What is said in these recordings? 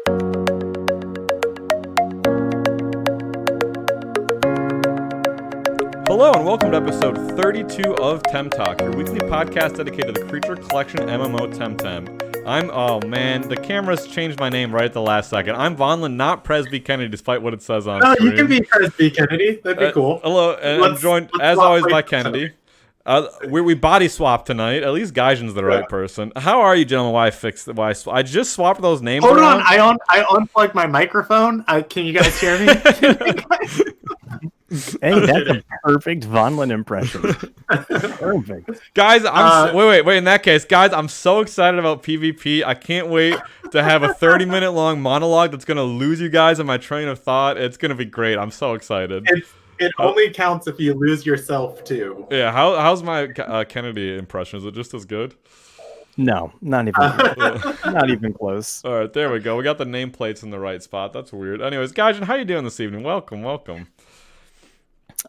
Hello and welcome to episode 32 of TemTalk, your weekly podcast dedicated to the creature collection MMO Temtem. Oh man, the camera's changed my name right at the last second. I'm Vonlin, not Presby Kennedy, despite what it says on screen. No, you can be Presby Kennedy. That'd be cool. Hello, and I'm joined, as always, by Kennedy. We body swapped tonight. At least Gaijin's the right person. How are you, gentlemen? I just swapped those names Hold around. on, I unplugged my microphone. Can you guys hear me? Hey, that's a perfect Vonlin impression. Perfect. Guys, wait. In that case, guys, I'm so excited about PvP. I can't wait to have a 30-minute long monologue that's going to lose you guys in my train of thought. It's going to be great. I'm so excited. It only counts if you lose yourself, too. Yeah, how's my Kennedy impression? Is it just as good? No, not even close. All right, there we go. We got the nameplates in the right spot. That's weird. Anyways, Gaijin, how you doing this evening? Welcome.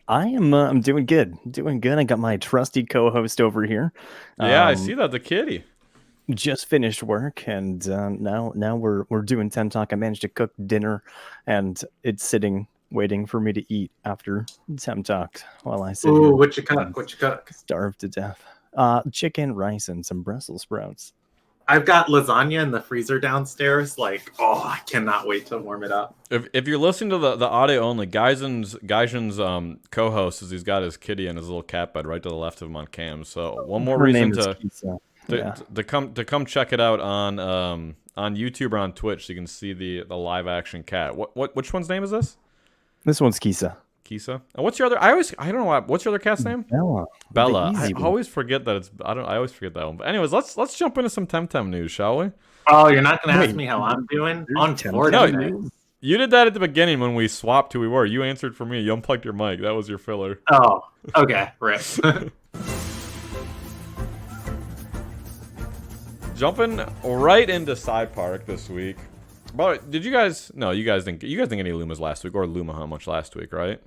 I'm doing good. I got my trusty co-host over here. Yeah, I see that, the kitty. Just finished work, and now we're doing TemTalk. I managed to cook dinner, and it's sitting waiting for me to eat after TemTalk while I sit here. What you cook? Starved to death. Chicken, rice, and some Brussels sprouts. I've got lasagna in the freezer downstairs. I cannot wait to warm it up. If you're listening to the audio only, Gaijin's co-host he's got his kitty and his little cat bed right to the left of him on cam. So one more reason to come check it out on YouTube or on Twitch so you can see the live action cat. Which one's name is this? This one's Kisa. Kisa. And what's your other? I don't know. What's your other cat's name? Bella. I always forget that it's. I always forget that one. But anyways, let's jump into some Temtem news, shall we? Oh, you're not gonna ask me how I'm doing? Unfortunately. No, you did that at the beginning when we swapped who we were. You answered for me. You unplugged your mic. That was your filler. Oh, okay. Rip. Jumping right into Side Park this week. But did you guys? No, you guys didn't get any Lumas last week or Luma Hunt much last week, right?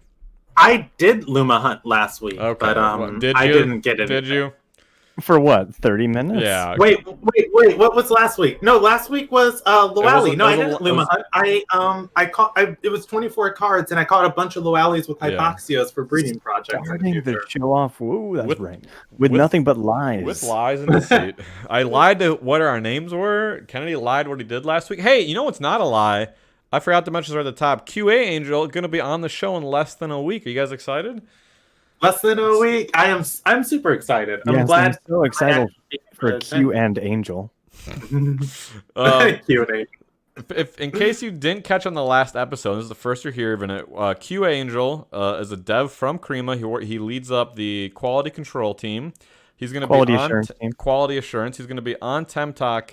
I did Luma Hunt last week, but I didn't get it. Did you? For what? 30 minutes? Yeah. Wait. What was last week? No, last week was Loali. No, I didn't Luma Hunt. I caught. It was 24 cards, and I caught a bunch of Loalis with Hypoxios for breeding projects. Starting the show off. Woo, that's right. With nothing but lies. With lies and deceit. I lied to what our names were. Kennedy lied what he did last week. Hey, you know what's not a lie? I forgot to mention this right at the top. QA Angel going to be on the show in less than a week. Are you guys excited? Less than a week. I'm super excited. I'm glad. I'm so excited for Q and Angel. Q and Angel. If in case you didn't catch on the last episode, this is the first you're hearing it. Q Angel is a dev from Crema. He leads up the quality control team. He's going to be on quality assurance. He's going to be on TemTalk.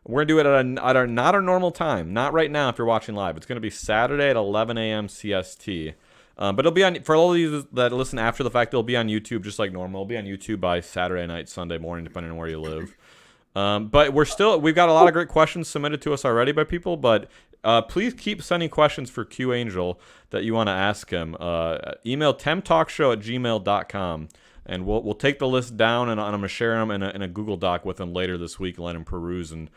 We're going to do it at not our normal time. Not right now if you're watching live. It's going to be Saturday at 11 a.m. CST. But it'll be on, for all of you that listen after the fact, it'll be on YouTube just like normal. It'll be on YouTube by Saturday night, Sunday morning, depending on where you live. But we've got a lot of great questions submitted to us already by people, but please keep sending questions for Q Angel that you want to ask him. Email temtalkshow@gmail.com. And we'll take the list down, and I'm going to share them in a Google Doc with him later this week and let him peruse and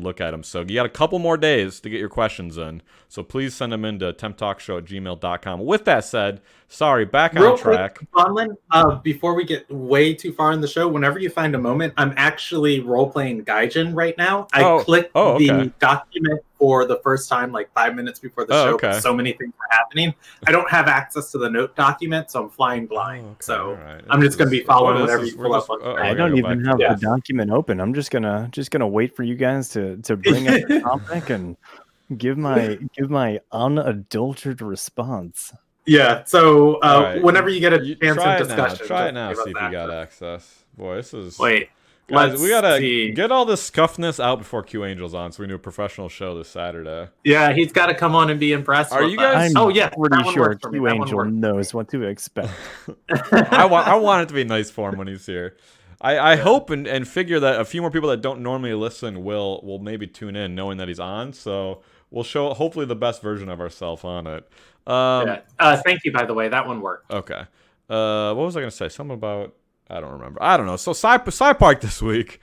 look at them. So you got a couple more days to get your questions in. So please send them in to temtalkshow@gmail.com. With that said, sorry, back on track. Bonlin, before we get way too far in the show, whenever you find a moment, I'm actually role-playing Gaijin right now. I clicked the document for the first time like 5 minutes before the show. Okay. So many things were happening. I don't have access to the note document, so I'm flying blind. So right. I'm just going to be following whatever you pull up. I don't even have the document open. I'm just gonna wait for you guys to bring up the topic and give my unadulterated response. Yeah. So whenever you get a chance of discussion, try it now. See if you got access. Boy, this is wait. Guys, we gotta get all this scuffness out before Q Angel's on, so we do a professional show this Saturday. Yeah, he's got to come on and be impressed. Are you guys? I'm pretty sure Q Angel knows what to expect. I want it to be nice for him when he's here. I hope and figure that a few more people that don't normally listen will maybe tune in, knowing that he's on. So we'll show hopefully the best version of ourselves on it. Thank you, by the way. That one worked. Okay. What was I gonna say? Something about. I don't remember. I don't know. So Sci Park this week.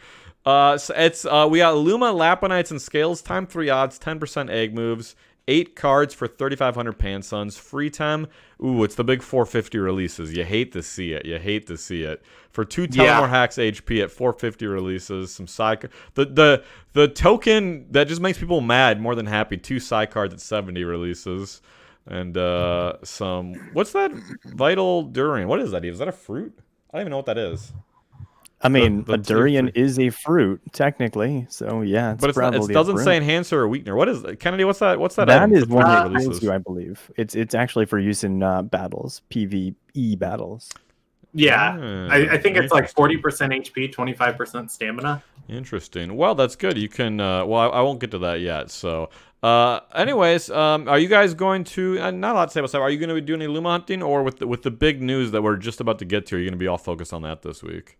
So it's we got Luma, Laponites, and Scales. Time 3 odds, 10% egg moves. 8 cards for 3,500 Pansuns. Free Tem. Ooh, it's the big 450 releases. You hate to see it. For 2 Telemore Hacks HP at 450 releases. Some side. The token that just makes people mad more than happy. 2 side cards at 70 releases. And some. What's that? Vital Durian. What is that? Is that a fruit? I don't even know what that is. I mean, a durian is a fruit, technically. So, yeah, it's probably it doesn't say enhancer or weakener. What is it? Kennedy, what's that? That is one of the skills, I believe. It's actually for use in battles, PvE battles. Yeah, I think it's like 40% HP, 25% stamina. Interesting. Well, that's good. You can, I won't get to that yet. So, anyways, are you guys going to, not a lot to say about stuff, are you going to be doing any Luma hunting, or with the big news that we're just about to get to, are you going to be all focused on that this week?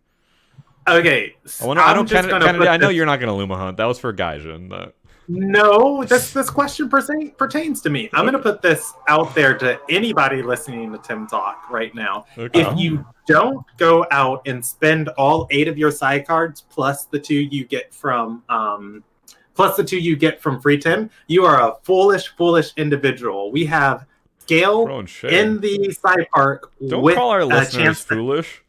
Okay, I know you're not going to Luma hunt. That was for Gaijin. No, this question pertains to me. I'm going to put this out there to anybody listening to TemTalk right now. Okay. If you don't go out and spend all 8 of your side cards plus the 2 you get from free Tem, you are a foolish individual. We have Scale in the side park. Don't call our listeners foolish.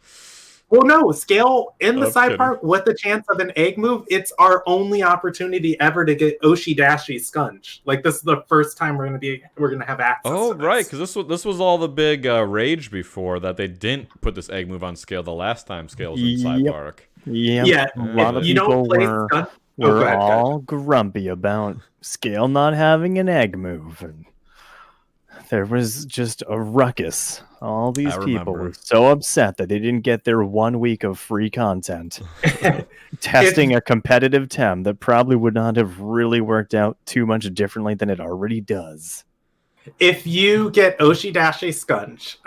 Well, no, Scale in the side park with the chance of an egg move. It's our only opportunity ever to get Oshidashi Scunch. Like, this is the first time we're gonna have access. Oh, to right, because this was all the big rage before that they didn't put this egg move on Scale the last time Scale was in side park. Yeah, a lot of people were all grumpy about Scale not having an egg move. And there was just a ruckus. All these people were so upset that they didn't get their 1 week of free content. Testing a competitive Tem that probably would not have really worked out too much differently than it already does. If you get Oshidashi Scunch,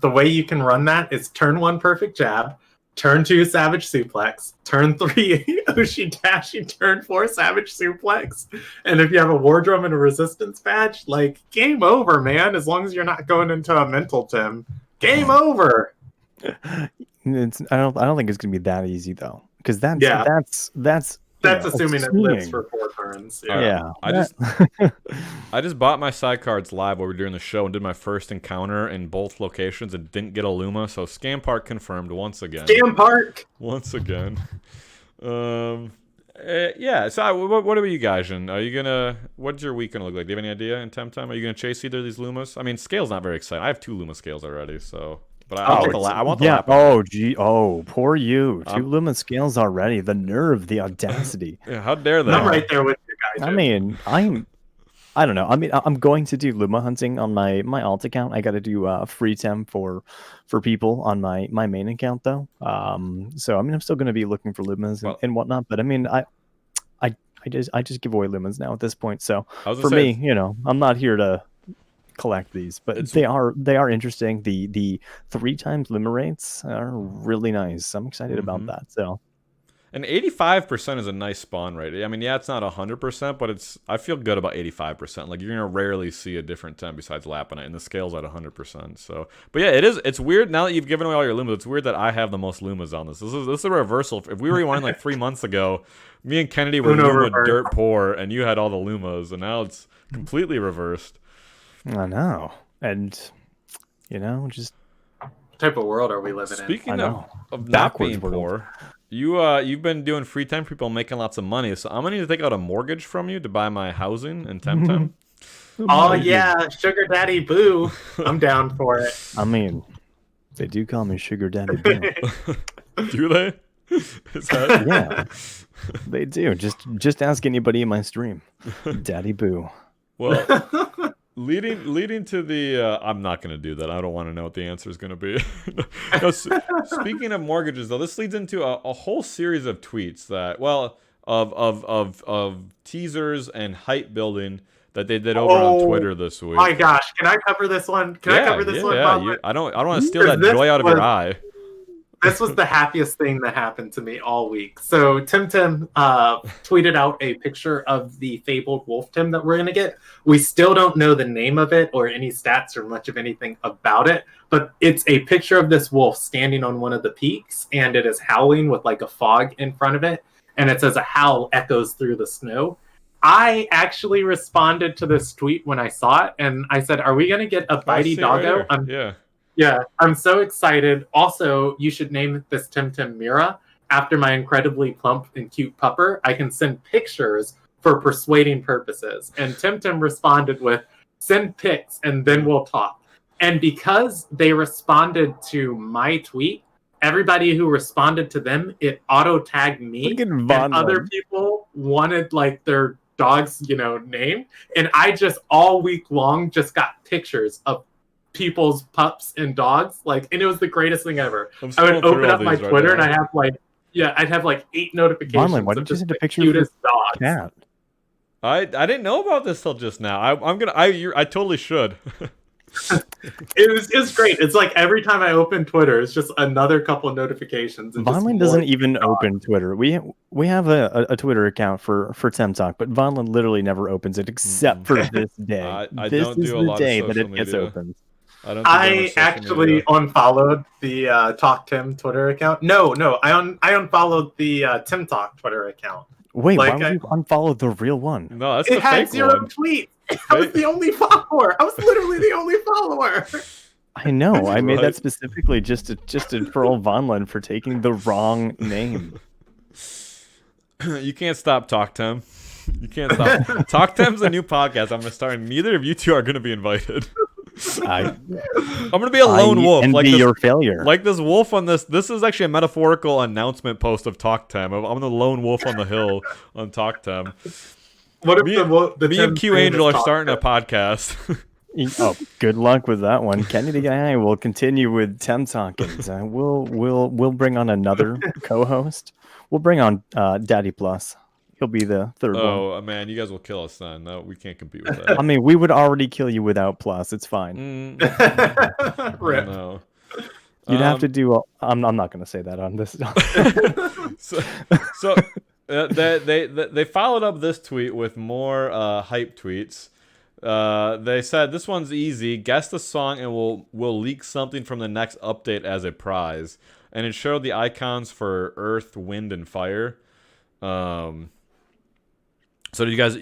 the way you can run that is turn 1 Perfect Jab, turn 2 Savage Suplex, turn 3 Oshidashi, turn 4 Savage Suplex. And if you have a Wardrum and a Resistance badge, like, game over, man. As long as you're not going into a mental Tem. Game over. I don't think it's gonna be that easy though. Because that's assuming it lives for 4 turns. Yeah. I just bought my side cards live while we were doing the show and did my first encounter in both locations and didn't get a Luma, so Scam Park confirmed once again. Scam Park! Once again. Yeah, so what are you guys in? Are you gonna, what's your week gonna look like? Do you have any idea in Temtem? Are you gonna chase either of these Lumas? I mean, Scale's not very exciting. I have 2 Luma Scales already, so... But I want the lap. Oh, poor you. 2 Luma Scales already. The nerve, the audacity. Yeah, how dare they? I'm right there with you guys. I mean, I don't know. I mean, I'm going to do Luma hunting on my alt account. I got to do free Tem for people on my main account though. So I mean, I'm still going to be looking for Lumas and whatnot. But I mean, I just give away Lumas now at this point. So for me, I'm not here to collect these, but they are interesting. The 3 times Luma rates are really nice. I'm excited about that. So, and 85% is a nice spawn rate. I mean, yeah, it's not 100%, but I feel good about 85%. Like, you're gonna rarely see a different Tem besides Laponite, and the scale's at 100%. So, but yeah, it's weird now that you've given away all your Lumas. It's weird that I have the most Lumas on this. This is a reversal. If we rewined like 3 months ago, me and Kennedy were Luma dirt poor, and you had all the Lumas, and now it's completely reversed. I know, and just what type of world are we living in? Speaking of not being poor, you've been doing free Tem for people, making lots of money. So I'm gonna need to take out a mortgage from you to buy my housing in Temtem. Oh yeah, Sugar Daddy Boo! I'm down for it. I mean, they do call me Sugar Daddy Boo. Do they? Yeah, they do. Just ask anybody in my stream, Daddy Boo. Well. Leading to the, I'm not going to do that. I don't want to know what the answer is going to be. No, speaking of mortgages, though, this leads into a whole series of tweets that, of teasers and hype building that they did over on Twitter this week. My gosh, can I cover this one? Can I cover this one? Yeah, I don't want to steal that joy out of your eye. This was the happiest thing that happened to me all week. So Temtem tweeted out a picture of the fabled wolf Tem that we're going to get. We still don't know the name of it or any stats or much of anything about it, but it's a picture of this wolf standing on one of the peaks, and it is howling with like a fog in front of it. and it says a howl echoes through the snow. I actually responded to this tweet when I saw it, and I said, "Are we gonna get a bitey doggo?" Right, yeah, I'm so excited. Also, you should name this Temtem Mira after my incredibly plump and cute pupper. I can send pictures for persuading purposes. And Temtem responded with, "Send pics and then we'll talk." And because they responded to my tweet, everybody who responded to them, it auto tagged me, and other people wanted like their dog's name, and I just all week long just got pictures of people's pups and dogs, like, and it was the greatest thing ever. I would open up my Twitter and I'd have like 8 notifications. Vonlin, why didn't you send a picture of dogs. Cat? I didn't know about this till just now. I totally should. It was great. It's like every time I open Twitter, it's just another couple of notifications. Vonlin doesn't even open Twitter. We have a Twitter account for TemTalk, but Vonlin literally never opens it except for this day. This is the day that it gets opened. I actually unfollowed the TalkTem Twitter account. No, I unfollowed the TemTalk Twitter account. Wait, why would you unfollow the real one? No, that's the fake one. It had 0 tweets. I was the only follower. I was literally the only follower. I know. I made that specifically just to troll Vonlin for taking the wrong name. You can't stop TalkTem. You can't stop. TalkTem's a new podcast I'm going to start, and neither of you two are going to be invited. I'm going to be a lone wolf. And like be this, your failure. Like this wolf on this. This is actually a metaphorical announcement post of TalkTem. I'm the lone wolf on the hill on TalkTem. What if me and Q Angel are starting a podcast? Oh, good luck with that one. Kennedy and I will continue with TemTalkins. We'll bring on another co-host. We'll bring on Daddy Plus. He'll be the third one. Oh man, you guys will kill us then. No, we can't compete with that. I mean, we would already kill you without Plus. It's fine. Rip. No. You'd have to do. I'm not going to say that on this. so they followed up this tweet with more hype tweets. They said this one's easy. Guess the song and we'll leak something from the next update as a prize. And it showed the icons for Earth, Wind, and Fire. So do you guys,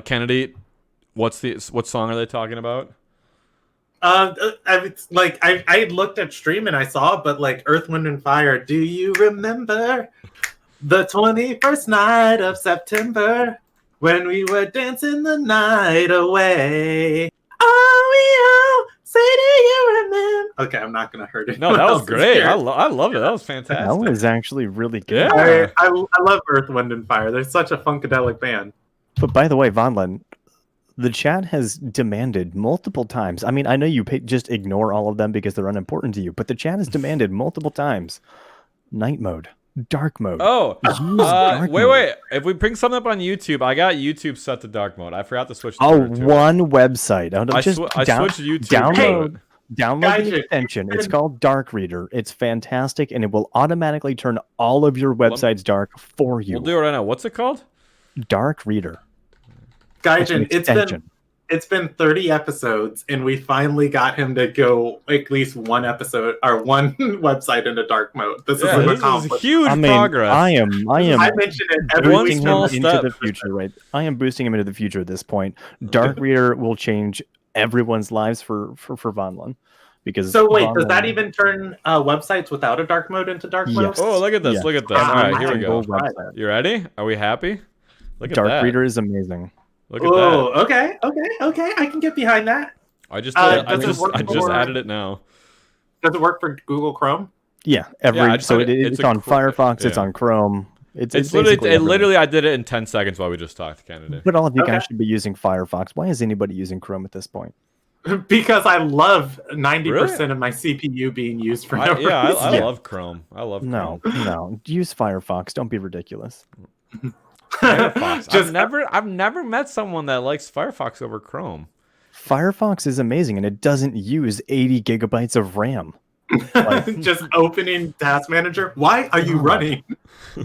Kennedy? What song are they talking about? I looked at stream and I saw, but like Earth, Wind, and Fire. Do you remember the 21st night of September when we were dancing the night away? Oh, say do you remember? Okay, I'm not gonna hurt it. No, that was great. I loved it. That was fantastic. That was actually really good. Yeah. I love Earth, Wind, and Fire. They're such a funkadelic band. But by the way, Vonlin, the chat has demanded multiple times. I mean, I know you just ignore all of them because they're unimportant to you, but the chat has demanded multiple times night mode, dark mode. Oh, dark mode. wait. If we bring something up on YouTube, I got YouTube set to dark mode. I forgot to switch to one website. I switched YouTube. Download the extension. It's called Dark Reader. It's fantastic, and it will automatically turn all of your websites dark for you. We'll do it right now. What's it called? Dark Reader. Gaijin, it's been 30 episodes, and we finally got him to go at least one episode or one website into dark mode. This is huge progress. I mention it every boosting him into the future, right? I am boosting him into the future at this point. Dark Reader will change everyone's lives for Vonlin. Because so wait, does that even turn websites without a dark mode into dark mode? Oh, look at this! Yes. Look at this! All right, here we go. You ready? Are we happy? Look at that. Dark Reader is amazing. Look at that. Okay. I can get behind that. I just added it now. Does it work for Google Chrome? Yeah, it's on Firefox. It's on Chrome. It's literally I did it in 10 seconds while we just talked to Kennedy. But all of you guys should be using Firefox. Why is anybody using Chrome at this point? Because I love 90% of my CPU being used for no reason. I love Chrome. I love Chrome. No. Use Firefox. Don't be ridiculous. Firefox. I've never met someone that likes Firefox over Chrome. Firefox is amazing, and it doesn't use 80 gigabytes of RAM. Just opening Task Manager. Why are you running?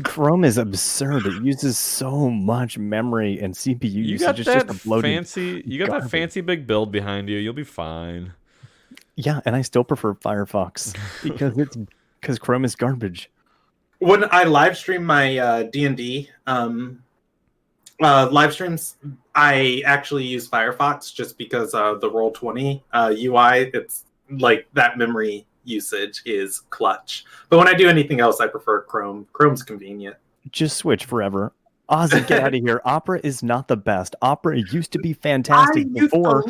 Chrome is absurd. It uses so much memory and CPU usage. It's just a bloated that fancy big build behind you. You'll be fine. Yeah, and I still prefer Firefox because Chrome is garbage. when I live stream my D&D live streams, I actually use Firefox just because the Roll20 UI, it's like that memory usage is clutch. But when I do anything else, I prefer Chrome. Chrome's convenient. Just switch forever. Ozzy, get out of here. Opera is not the best. Opera used to be fantastic before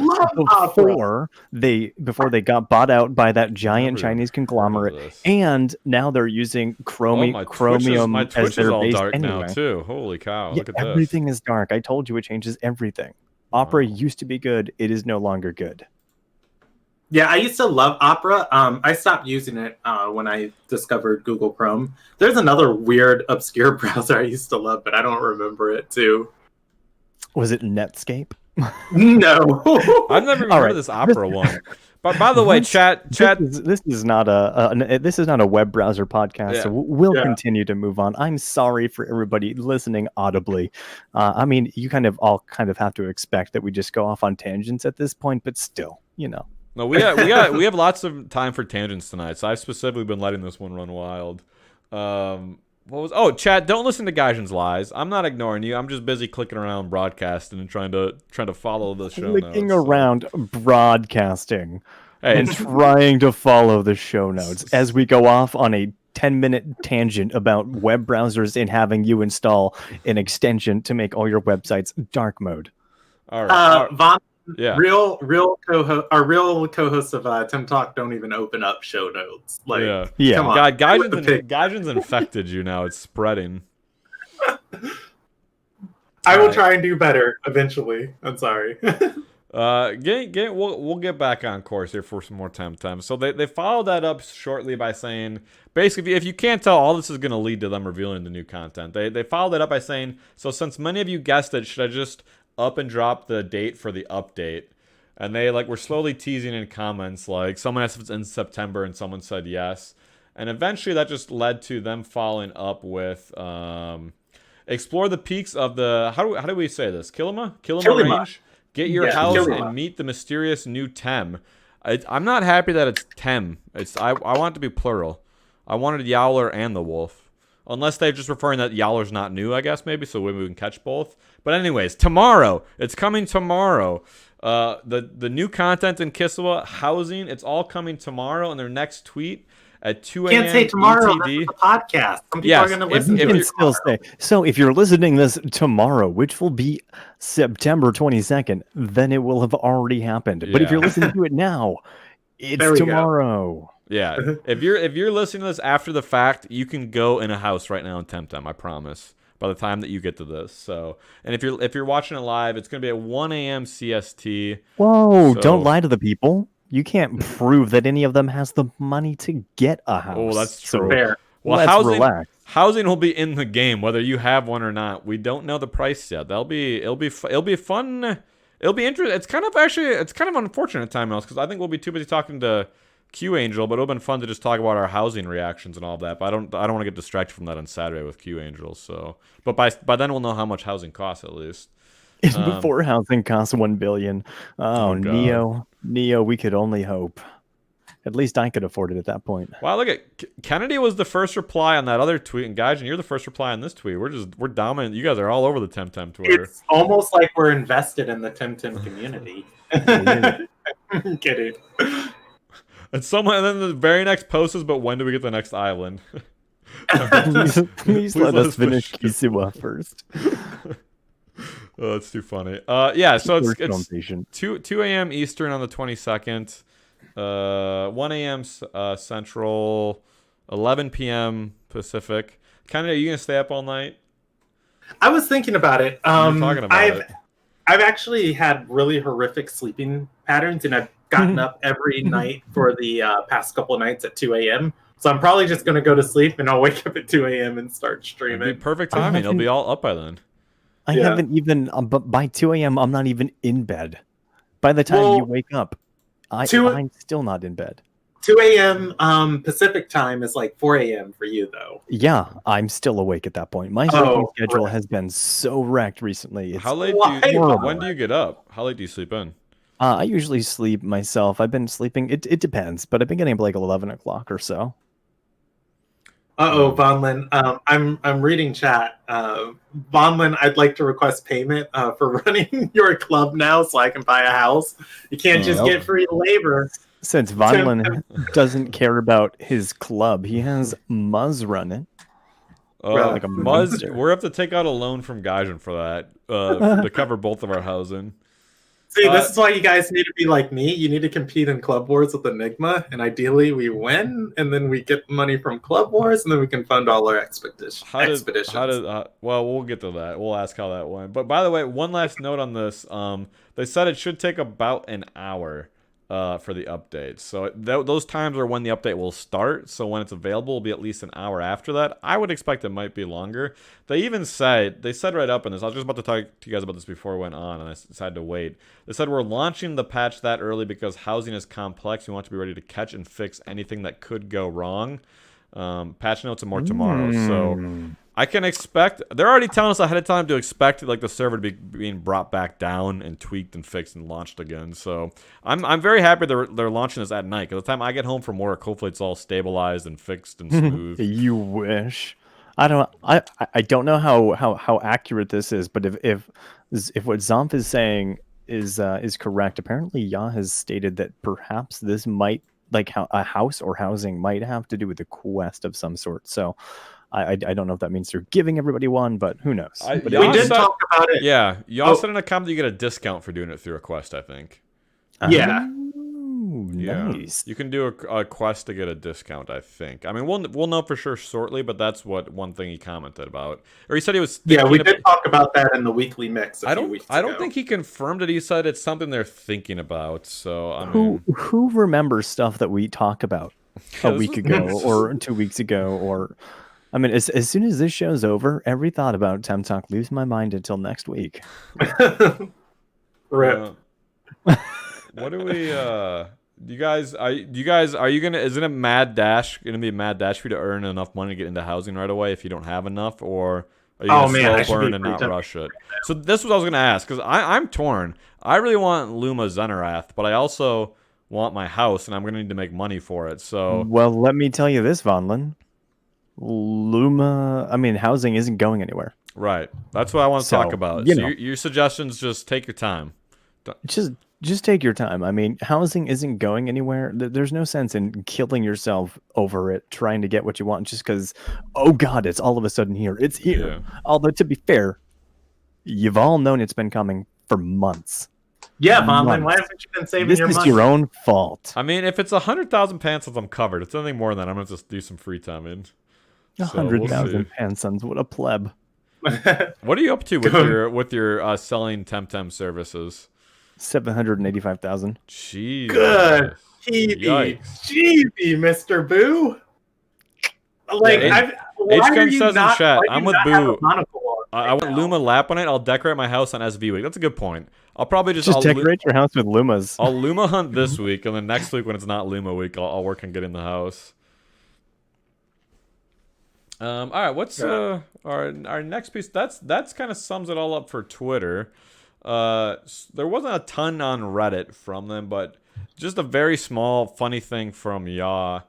they got bought out by that giant Chinese conglomerate, and now they're using Chromium my Twitch as their is all base dark anyway. now too. Holy cow! Yeah, look at everything this. is dark. I told you it changes everything. Opera used to be good. It is no longer good. Yeah, I used to love Opera. I stopped using it when I discovered Google Chrome. There's another weird, obscure browser I used to love, but I don't remember it too. Was it Netscape? No. I've never even heard of this Opera one. But by the way, chat. This is not a web browser podcast, so we'll continue to move on. I'm sorry for everybody listening audibly. I mean, you all have to expect that we just go off on tangents at this point, but still, No, we have lots of time for tangents tonight. So I've specifically been letting this one run wild. Chat, don't listen to Gaijin's lies. I'm not ignoring you. I'm just busy clicking around broadcasting and trying to follow the show notes. Clicking around broadcasting and trying to follow the show notes as we go off on a 10-minute tangent about web browsers and having you install an extension to make all your websites dark mode. All right. Von, real co-hosts of TemTalk don't even open up show notes. Come on. God, Gaijin's infected you now. It's spreading. I will try and do better eventually. I'm sorry. We'll get back on course here for some more Temtem. So they followed that up shortly by saying, basically, if you can't tell, all this is going to lead to them revealing the new content. They followed that up by saying, so since many of you guessed it, should I just up and drop the date for the update? And they were slowly teasing in comments, like someone asked if it's in September and someone said yes. And eventually that just led to them following up with explore the peaks of the how do we say this? Kilima range. Get your house and meet the mysterious new Tem. I'm not happy that it's Tem. I want it to be plural. I wanted Yowler and the Wolf. Unless they're just referring that Yowler's not new, I guess, maybe, so we can catch both. But anyways, tomorrow. It's coming tomorrow. The new content in Kisiwa, housing, it's all coming tomorrow in their next tweet at 2 a.m. Can't say tomorrow. That's the podcast. Some people are going to listen to it. So if you're listening this tomorrow, which will be September 22nd, then it will have already happened. But if you're listening to it now, it's tomorrow. Yeah, if you're listening to this after the fact, you can go in a house right now in Temtem. I promise. By the time that you get to this, so and if you're watching it live, it's gonna be at 1 a.m. CST. Whoa! So, don't lie to the people. You can't prove that any of them has the money to get a house. Oh, that's true. Fair. Well, housing will be in the game whether you have one or not. We don't know the price yet. It'll be fun. It'll be interesting. It's kind of unfortunate time else because I think we'll be too busy talking to Q Angel, but it'll been fun to just talk about our housing reactions and all of that. But I don't want to get distracted from that on Saturday with Q Angel. So, but by then we'll know how much housing costs at least. Before housing costs $1 billion. Oh Neo, we could only hope. At least I could afford it at that point. Wow, look at Kennedy was the first reply on that other tweet, and Gaijin, you're the first reply on this tweet. We're dominant. You guys are all over the Temtem Twitter. It's almost like we're invested in the Temtem community. Get it. And then the very next post is, but when do we get the next island? please let us finish Kisiwa first. Oh, that's too funny. So it's 2 a.m. Eastern on the 22nd, 1 a.m. Central, 11 p.m. Pacific. Are you gonna stay up all night? I was thinking about it. Talking about it. I've actually had really horrific sleeping patterns, and I've gotten up every night for the past couple of nights at 2 a.m. So I'm probably just going to go to sleep, and I'll wake up at 2 a.m. and start streaming. It'll be perfect timing. It'll be all up by then. I haven't even, but by 2 a.m., I'm not even in bed. By the time you wake up, I'm still not in bed. 2 a.m. Pacific time is like 4 a.m. for you, though. Yeah, I'm still awake at that point. My sleeping schedule has been so wrecked recently. How late when do you get up? How late do you sleep in? I usually sleep myself. I've been sleeping. It depends, but I've been getting up like 11 o'clock or so. Vonlin. I'm reading chat. Vonlin, I'd like to request payment for running your club now, so I can buy a house. You can't just get free labor. Since Vonlin doesn't care about his club, he has Muzz run it. Like a Muzz, we're have to take out a loan from Gaijin for that to cover both of our housing. See, this is why you guys need to be like me. You need to compete in Club Wars with Enigma, and ideally we win, and then we get money from Club Wars, and then we can fund all our expeditions. Well, we'll get to that. We'll ask how that went. But by the way, one last note on this. They said it should take about an hour for the update. So those times are when the update will start. So when it's available, it'll be at least an hour after that. I would expect it might be longer. They said right up in this, I was just about to talk to you guys about this before we went on, and I decided to wait. They said we're launching the patch that early because housing is complex. We want to be ready to catch and fix anything that could go wrong. Patch notes and more tomorrow. So I can expect, they're already telling us ahead of time to expect like the server to be being brought back down and tweaked and fixed and launched again. So I'm very happy they're launching this at night, because by the time I get home from work, hopefully it's all stabilized and fixed and smooth. You wish. I don't know how accurate this is, but if what Zomph is saying is correct, apparently Ya has stated that perhaps this might, like, a house or housing might have to do with a quest of some sort. So I don't know if that means they're giving everybody one, but who knows? We did talk about it. Yeah, y'all said in a comment that you get a discount for doing it through a quest, I think. Yeah. Nice. You can do a quest to get a discount, I think. I mean, we'll know for sure shortly, but that's one thing he commented about. Or he said he was... Yeah, we did talk about that in the weekly mix a few weeks ago. I don't think he confirmed it. He said it's something they're thinking about. So I mean, who remembers stuff that we talk about a week ago or 2 weeks ago? Or I mean, as soon as this show's over, every thought about TemTalk leaves my mind until next week. Rip. What do we? Are you gonna? Isn't it mad dash gonna be a mad dash for you to earn enough money to get into housing right away if you don't have enough, or are you gonna slow burn and not rush it? So this is what I was gonna ask, because I'm torn. I really want Luma Zenarath, but I also want my house, and I'm gonna need to make money for it. So well, let me tell you this, Vonlin. Housing isn't going anywhere. Right. That's what I want to talk about. So your suggestions, just take your time. Just take your time. I mean, housing isn't going anywhere. There's no sense in killing yourself over it, trying to get what you want just because, oh God, it's all of a sudden here. It's here. Yeah. Although, to be fair, you've all known it's been coming for months. Yeah, Vonlin, why haven't you been saving your money? This is your own fault. I mean, if it's 100,000 pencils, I'm covered. If it's anything more than that, I'm going to just do some free time in. 100,000 pencils. What a pleb. What are you up to with your selling Temtem services? 785,000. Jeez. Good. Jeez, Mr. Boo. Like, H-Gun says in chat, I'm with Boo. I want Luma Lap on it. I'll decorate my house on SV week. That's a good point. I'll probably just decorate your house with Lumas. I'll Luma hunt this week, and then next week when it's not Luma week, I'll work on getting the house. All right, what's our next piece? That's kind of sums it all up for Twitter. There wasn't a ton on Reddit from them, but just a very small funny thing from Ya.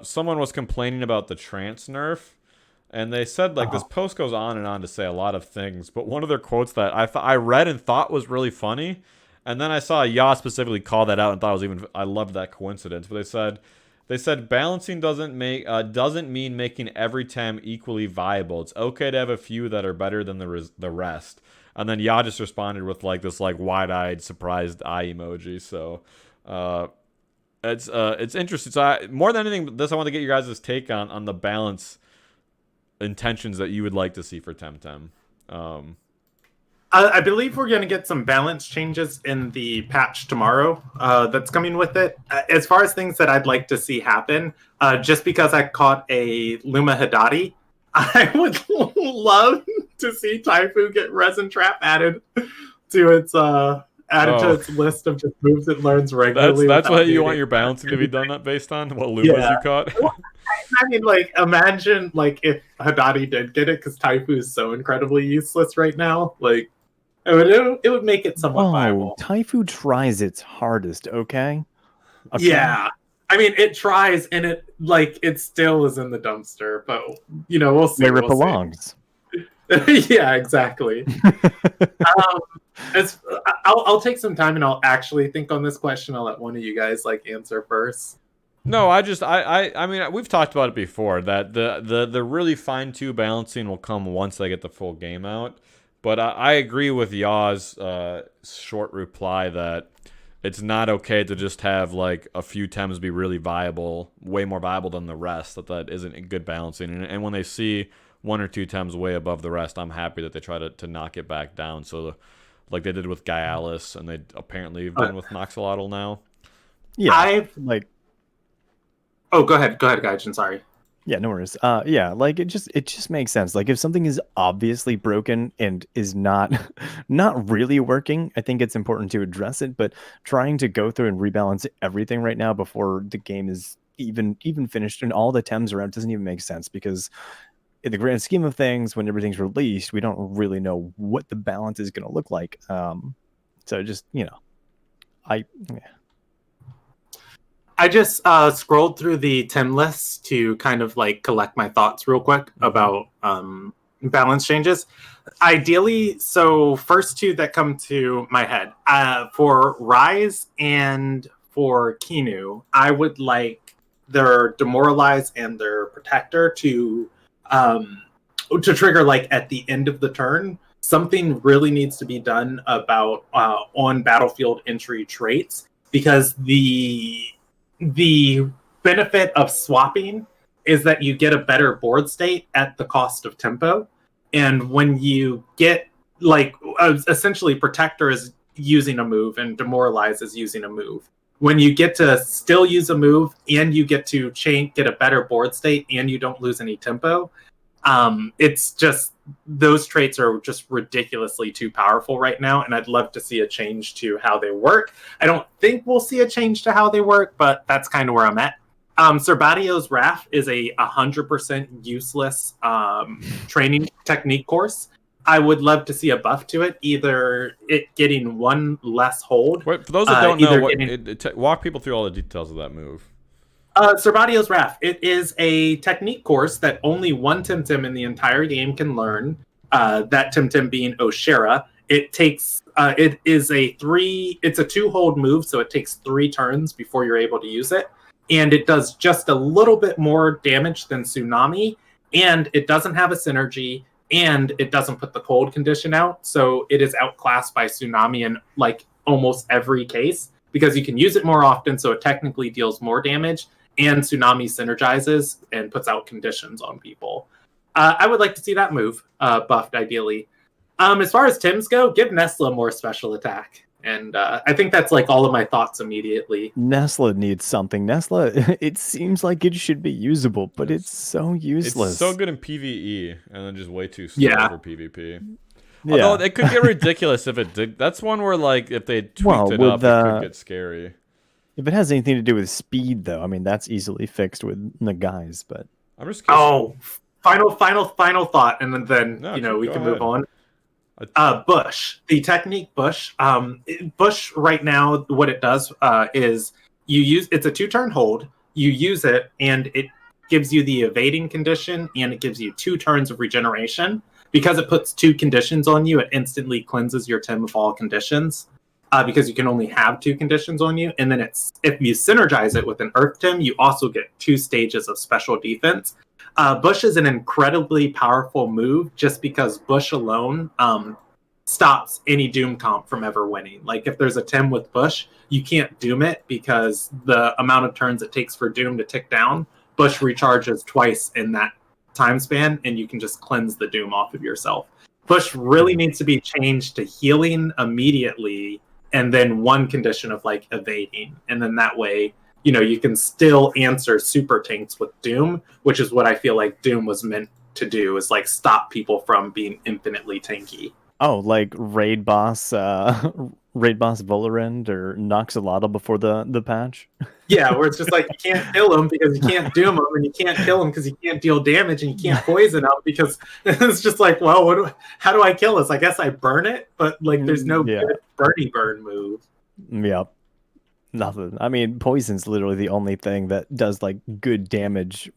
Someone was complaining about the trance nerf, and they said this post goes on and on to say a lot of things, but one of their quotes that I read and thought was really funny, and then I saw Ya specifically call that out and thought it was I loved that coincidence. But they said balancing doesn't mean making every tem equally viable. It's okay to have a few that are better than the rest. And then Ya just responded with this wide-eyed surprised eye emoji. So it's interesting. So more than anything, I want to get you guys' take on the balance intentions that you would like to see for Temtem. I believe we're going to get some balance changes in the patch tomorrow that's coming with it. As far as things that I'd like to see happen, just because I caught a Luma Hidati, I would love to see Taifu get Resin Trap added to its list of just moves it learns regularly. That's what you want your balancing to be done based on? What Lumas you caught? I mean, imagine if Hidati did get it, because Taifu is so incredibly useless right now. It would make it somewhat viable. Taifu tries its hardest, okay? Yeah. I mean, it tries, and it still is in the dumpster. But we'll see. Where it belongs. Yeah, exactly. I'll take some time and I'll actually think on this question. I'll let one of you guys answer first. No, I mean, we've talked about it before that the really fine-tuned balancing will come once they get the full game out. But I agree with Yaw's short reply that it's not okay to just have a few Tems be really viable, way more viable than the rest. That isn't good balancing. And when they see one or two Tems way above the rest, I'm happy that they try to knock it back down. So like they did with Gaialis, and they apparently have done with Noxolotl now. Yeah, Oh, go ahead, Gaijin. Sorry. Yeah, no worries. Yeah, it just makes sense. If something is obviously broken and is not really working, I think it's important to address it. But trying to go through and rebalance everything right now before the game is even finished and all the Tems are out doesn't even make sense, because in the grand scheme of things, when everything's released, we don't really know what the balance is going to look like. So just I just scrolled through the Tem list to kind of collect my thoughts real quick about balance changes. Ideally, so first two that come to my head, for Rise and for Kinu, I would like their Demoralize and their Protector to trigger at the end of the turn. Something really needs to be done about on battlefield entry traits, because the benefit of swapping is that you get a better board state at the cost of tempo. And when you get essentially Protector is using a move and Demoralize is using a move. When you get to still use a move and you get to get a better board state and you don't lose any tempo, it's just, those traits are just ridiculously too powerful right now, and I'd love to see a change to how they work. I don't think we'll see a change to how they work, but that's kind of where I'm at. Serbatio's Wrath is a 100% useless training technique course. I would love to see a buff to it, either it getting one less hold. Wait, for those that don't know, walk people through all the details of that move. Serbatio's Wrath. It is a technique course that only one Temtem in the entire game can learn. That Temtem being Oshera. It takes. It's a 2-hold move, so it takes 3 turns before you're able to use it, and it does just a little bit more damage than Tsunami, and it doesn't have a synergy, and it doesn't put the cold condition out, so it is outclassed by Tsunami in almost every case, because you can use it more often, so it technically deals more damage. And Tsunami synergizes and puts out conditions on people. I would like to see that move buffed, ideally. As far as Tims go, give Nesla more special attack. And I think that's all of my thoughts immediately. Nesla needs something. Nesla, it seems like it should be usable, but it's so useless. It's so good in PvE, and then just way too slow for PvP. Yeah. Although it could get ridiculous if it did. That's one where if they tweaked it up, it could get scary. If it has anything to do with speed, though, I mean, that's easily fixed with the guys. But I'm just curious. Oh, final thought, and then we can move on. Bush, the technique Bush. Bush right now, what it does is it's a 2-turn hold. You use it, and it gives you the evading condition, and it gives you 2 turns of regeneration. Because it puts 2 conditions on you, it instantly cleanses your Tem of all conditions. Because you can only have 2 conditions on you, and then if you synergize it with an Earth Tem, you also get 2 stages of special defense. Bush is an incredibly powerful move, just because Bush alone stops any Doom comp from ever winning. If there's a Tem with Bush, you can't Doom it, because the amount of turns it takes for Doom to tick down, Bush recharges twice in that time span, and you can just cleanse the Doom off of yourself. Bush really needs to be changed to healing immediately, and then 1 condition of evading, and then that way you can still answer super tanks with Doom, which is what I feel like Doom was meant to do, is stop people from being infinitely tanky. Oh, Raid Boss Volarend or Noxolotl before the patch? Yeah, where it's just you can't kill him because you can't doom him, and you can't kill him because you can't deal damage, and you can't poison him because it's just well, how do I kill this? I guess I burn it, but there's no good burn move. Yep. Nothing. I mean, poison's literally the only thing that does like good damage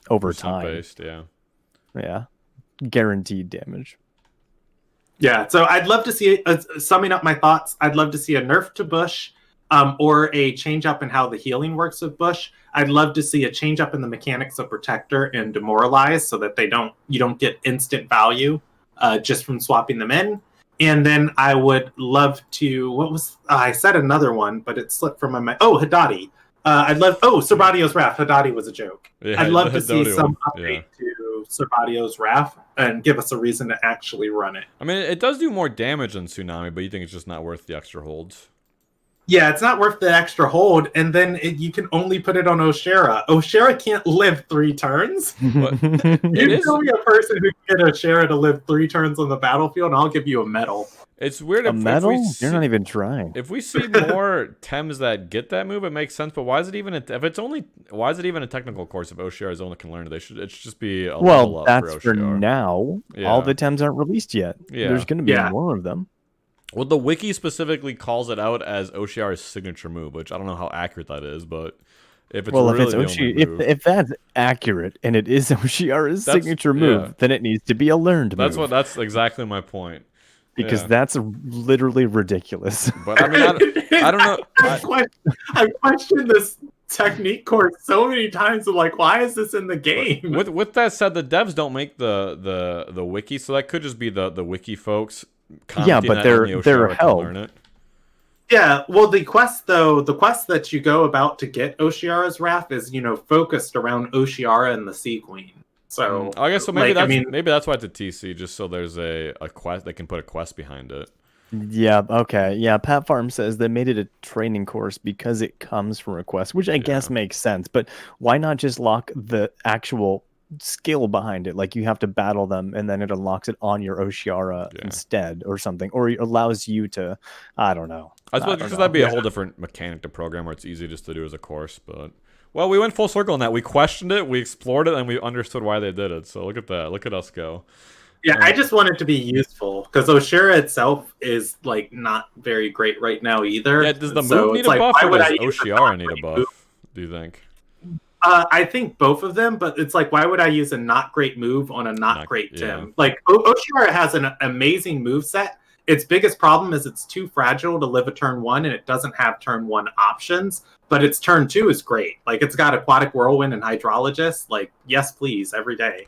over time. Based, yeah. Yeah. Guaranteed damage. Yeah, so I'd love to see, summing up my thoughts, I'd love to see a nerf to Bush, or a change up in how the healing works with Bush. I'd love to see a change up in the mechanics of Protector and Demoralize so that you don't get instant value just from swapping them in. And then I would love to, I said another one, but it slipped from my mind. Oh, Haddadi. Servatio's Wrath. Haddadi was a joke. Yeah, I'd love to see some update to Servatio's Wrath and give us a reason to actually run it. I mean, it does do more damage than Tsunami, but you think it's just not worth the extra holds? Yeah, it's not worth the extra hold, and then you can only put it on Oshera. Oshera can't live 3 turns. You tell me a person who can get Oshera to live 3 turns on the battlefield, and I'll give you a medal. It's weird. A medal? You're not even trying. If we see more Tems that get that move, it makes sense. But why is it even? Why is it even a technical course if Oshera only can learn it? It should just be a level up that's for now. Yeah. All the Tems aren't released yet. Yeah. There's going to be more of them. Well, the wiki specifically calls it out as Oshiara's signature move, which I don't know how accurate that is, but if it's if that's accurate and it is Oshiara's signature move, then it needs to be a learned move. That's exactly my point. Because that's literally ridiculous. But I mean, I don't know. I've questioned this technique course so many times. I'm like, why is this in the game? With that said, the devs don't make the wiki, so that could just be the wiki folks. Yeah, but they're held. Learn it. Yeah, well, the quest that you go about to get Oshiara's Wrath is focused around Oshiara and the Sea Queen. So I guess maybe that's why it's a TC, just so there's a quest. They can put a quest behind it. Yeah. Okay. Yeah. Pat Farm says they made it a training course because it comes from a quest, which I guess makes sense. But why not just lock the actual skill behind it? Like you have to battle them, and then it unlocks it on your Oshiara instead, or something, or it allows you to. I don't know. I suppose because that'd be a whole different mechanic to program, where it's easy just to do as a course, but. Well, we went full circle on that. We questioned it, we explored it, and we understood why they did it. So look at that. Look at us go. Yeah, I just want it to be useful because Oshera itself is like not very great right now either. Yeah, does the move need a buff, or does Oshiara need a buff? Do you think? I think both of them, but it's like, why would I use a not great move on a not great Tim? Like Oshiara has an amazing move set. Its biggest problem is it's too fragile to live a turn 1, and it doesn't have turn 1 options. But its turn 2 is great. Like, it's got Aquatic Whirlwind and Hydrologist. Like, yes, please, every day.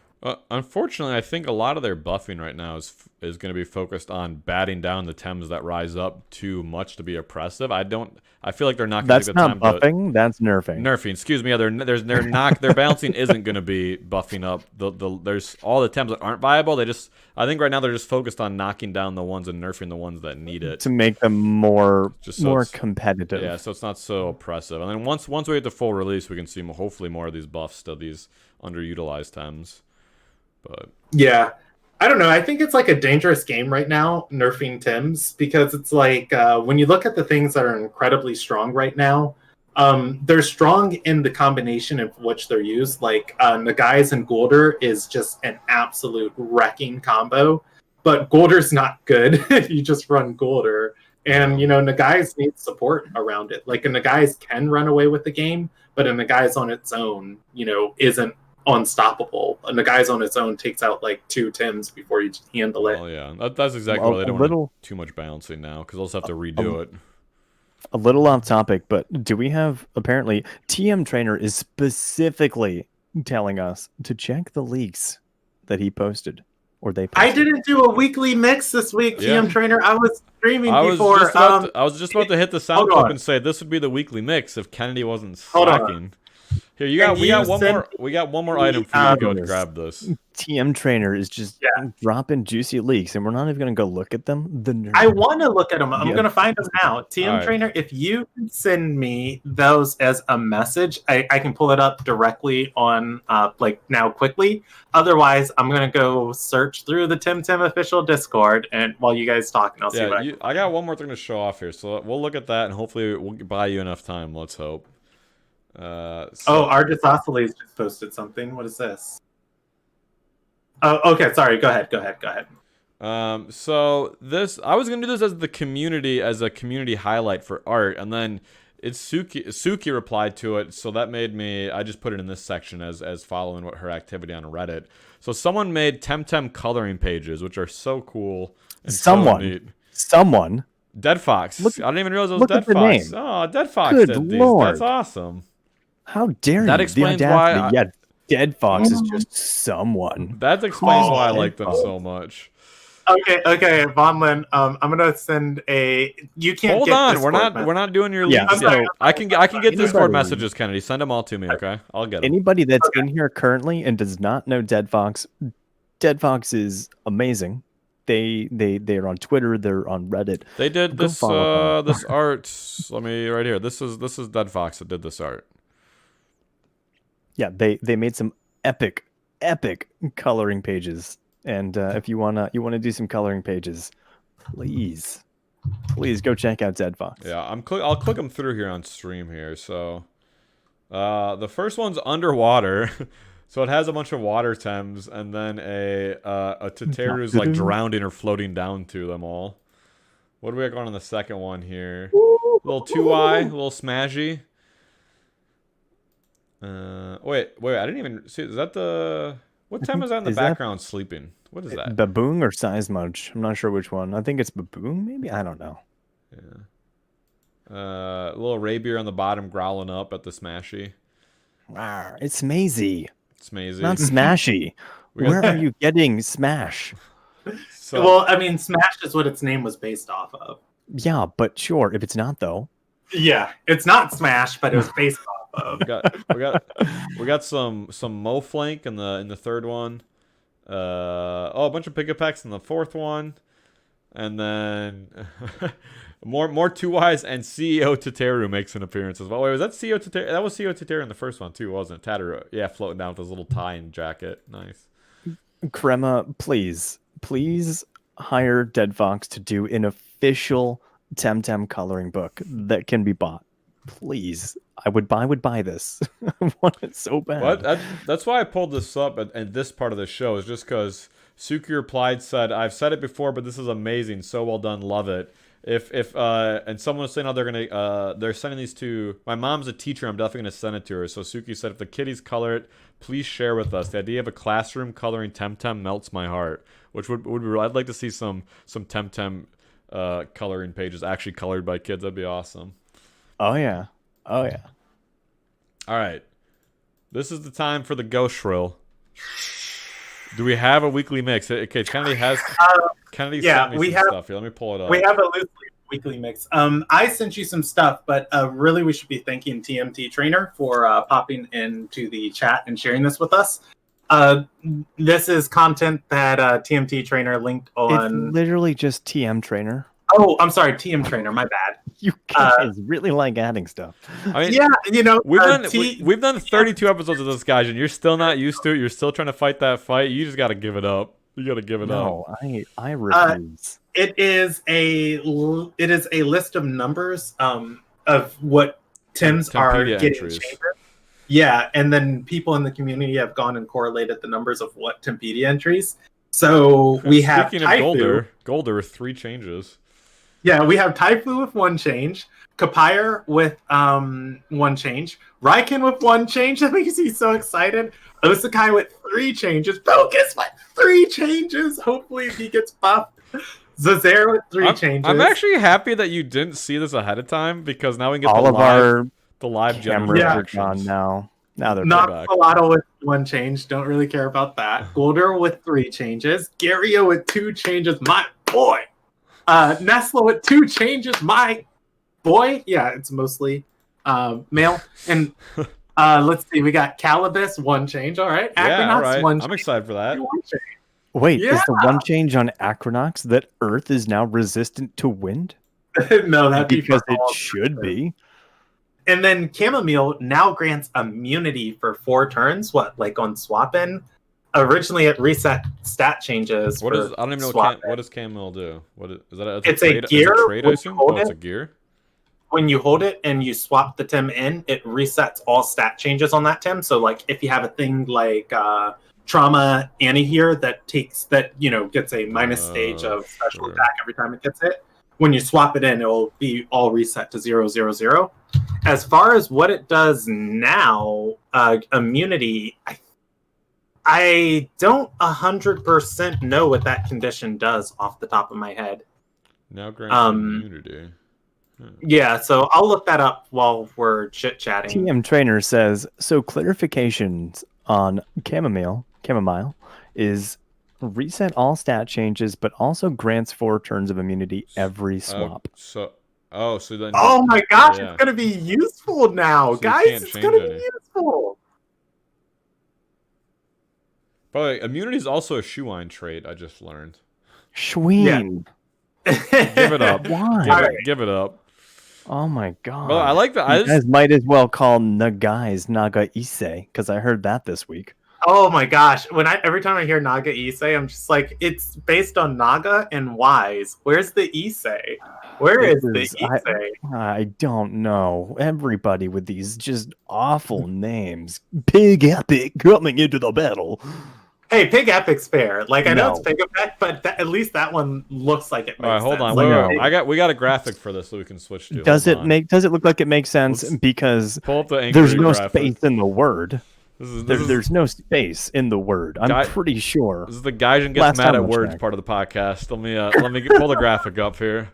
Unfortunately, I think a lot of their buffing right now is going to be focused on batting down the Tems that rise up too much to be oppressive. I feel like they're not going to take the time. That's not buffing. That's nerfing. Nerfing. Excuse me. Yeah, they're not. Their balancing isn't going to be buffing up. There's all the Tems that aren't viable. I think right now they're just focused on knocking down the ones and nerfing the ones that need it to make them more competitive. Yeah, so it's not so oppressive. And then once we get the full release, we can see hopefully more of these buffs to these underutilized Tems. But yeah, I don't know. I think it's like a dangerous game right now, nerfing Tims, because it's like when you look at the things that are incredibly strong right now, they're strong in the combination of which they're used. Like Nagai's and Guldur is just an absolute wrecking combo, but Guldur's not good if you just run Guldur. And, Nagai's needs support around it. Like, a Nagai's can run away with the game, but a Nagai's on its own, isn't unstoppable. And the guys on its own takes out like 2 Tims before you handle it. Oh yeah, that's exactly why they don't want too much balancing now, because they'll just have to redo it. A little off topic, but do we have, apparently TM Trainer is specifically telling us to check the leaks that he posted, or they posted. I didn't do a weekly mix this week, TM Trainer. I was streaming before. I was just about to hit the sound clip and say this would be the weekly mix if Kennedy wasn't slacking. Here, we got one more item for you to go grab this. TM Trainer is just dropping juicy leaks, and we're not even going to go look at them. I want to look at them. I'm going to find them now. TM Trainer, if you can send me those as a message, I can pull it up directly on now quickly. Otherwise, I'm going to go search through the Temtem official Discord, and while you guys talk, and I'll see what I got one more thing to show off here, so we'll look at that, and hopefully we'll buy you enough time. Let's hope. Argus Oscillates just posted something. What is this? Oh, okay. Sorry. Go ahead. So this, I was gonna do this as a community highlight for art, and then It's Suki replied to it, so that made me. I just put it in this section as following what her activity on Reddit. So someone made Temtem coloring pages, which are so cool. And so neat. Someone. Dead Fox. I didn't even realize it was Dead Fox. Name. Oh, Dead Fox Good did Lord. these. That's awesome. How dare you? That explains why. Yeah, Dead Fox is just someone. That explains why I like them so much. Okay, Von Lin. I'm gonna send a. You can't. Hold on, we're not doing your leaks. So I can get Discord messages, Kennedy. Send them all to me, okay? I'll get them. Anybody that's in here currently and does not know Dead Fox is amazing. They're on Twitter. They're on Reddit. They did this this art. Let me right here. This is Dead Fox that did this art. Yeah, they made some epic coloring pages. And if you wanna do some coloring pages, please go check out Dead Fox. Yeah, I'll click them through here on stream here. So, the first one's underwater, so it has a bunch of water Tems, and then a Teteru's like drowning or floating down to them all. What do we got going on the second one here? Little 2i, little smashy. Wait, I didn't even see. Is that the? What time is that in the background sleeping? What is that? Baboon or Seismudge? I'm not sure which one. I think it's Baboon, maybe? I don't know. Yeah. Little Rabier on the bottom growling up at the Smashy. Rawr, it's Maisie. It's Maisie. Not Smashy. Where are you getting Smash? Well, I mean, Smash is what its name was based off of. Yeah, but sure, if it's not though. Yeah, it's not Smash, but it was based off of. we got some Moflank in the third one. A bunch of Pigapacks in the fourth one, and then more 2Ys, and CEO Teteru makes an appearance as well. Wait, was that CEO Teteru? That was CEO Teteru in the first one too, wasn't it? Teteru, yeah, floating down with his little tie and jacket. Nice. Crema, please hire Dead Fox to do an official Temtem coloring book that can be bought. Please, I would buy this. I want it so bad. What? That's why I pulled this up at this part of the show, is just because Suki replied, said, "I've said it before, but this is amazing. So well done. Love it." And someone was saying how they're sending these to my mom's a teacher. I'm definitely gonna send it to her. So Suki said, if the kiddies color it, please share with us. The idea of a classroom coloring Temtem melts my heart. Which would be, I'd like to see some Temtem coloring pages actually colored by kids. That'd be awesome. Oh yeah. All right. This is the time for the ghost shrill. Do we have a weekly mix? Okay, Kennedy has. Kennedy sent me some stuff here. Let me pull it up. We have a loose weekly mix. I sent you some stuff, but really we should be thanking TMT Trainer for popping into the chat and sharing this with us. This is content that TMT Trainer linked on. It's literally just TM Trainer. Oh, I'm sorry, TM Trainer. My bad. You guys really like adding stuff. I mean, yeah, you know, we've done 32 episodes of this, guys, and you're still not used to it. You're still trying to fight that fight. You just got to give it up. You got to give it up. No, I refuse. It is a list of numbers of what Tims are getting changed. Yeah, and then people in the community have gone and correlated the numbers of what Tempedia entries. So we have Speaking of Golder with 3 changes. Yeah, we have Taifu with 1 change, Kapire with 1 change, Raiken with 1 change. That makes me so excited. Osakai with 3 changes, Focus with 3 changes. Hopefully he gets buffed. Zazair with 3 changes. I'm actually happy that you didn't see this ahead of time, because now we can get all the live cameras are gone now. Now they're not back. Pilato with 1 change. Don't really care about that. Golder with 3 changes. Gario with 2 changes. My boy. Nestle with 2 changes. My boy. Yeah, it's mostly male. And let's see. We got Calibus 1 change. All right. Yeah, all right. 1 change. I'm excited for that. Wait, is the 1 change on Acronox that Earth is now resistant to wind? No, that'd be because it should be. And then Chamomile now grants immunity for 4 turns. What, like on swap-in? Originally, it reset stat changes. I don't even know what does Chamomile do. Is that? It's a gear. Trade, I assume? It's a gear. When you hold it and you swap the Tem in, it resets all stat changes on that Tem. So, like, if you have a thing like Trauma Anihir that gets a minus stage of special attack every time it gets hit, when you swap it in, it will be all reset to 0, 0, 0. as far as what it does now, immunity, I don't 100% know what that condition does off the top of my head. Now grants immunity. Yeah, so I'll look that up while we're chit-chatting. TM Trainer says, so clarifications on chamomile is reset all stat changes, but also grants 4 turns of immunity every swap. So then. Oh my gosh, it's gonna be useful now, so guys! It's gonna be useful. By the way, immunity is also a Shuine trait. I just learned. Shween. Yeah. Give it up. Why? Give it up. Oh my god! Well, I like that. You guys might as well call Nagai's Naga Issei, because I heard that this week. Oh my gosh! Every time I hear Naga Issei, I'm just like, it's based on Naga and Wise. Where's the Issei? Where is the Issei? I don't know. Everybody with these just awful names. Pig Epic coming into the battle. Hey, Pig Epic's fair. Like, I know it's Pig Epic, but at least that one looks like it makes sense. All right, hold on. Wait. We got a graphic for this so we can switch to. Does it look like it makes sense? Because pull up the there's no graphic. space in the word. There's no space in the word. I'm pretty sure. This is the Gaijin gets mad at words part of the podcast. Let me pull the graphic up here.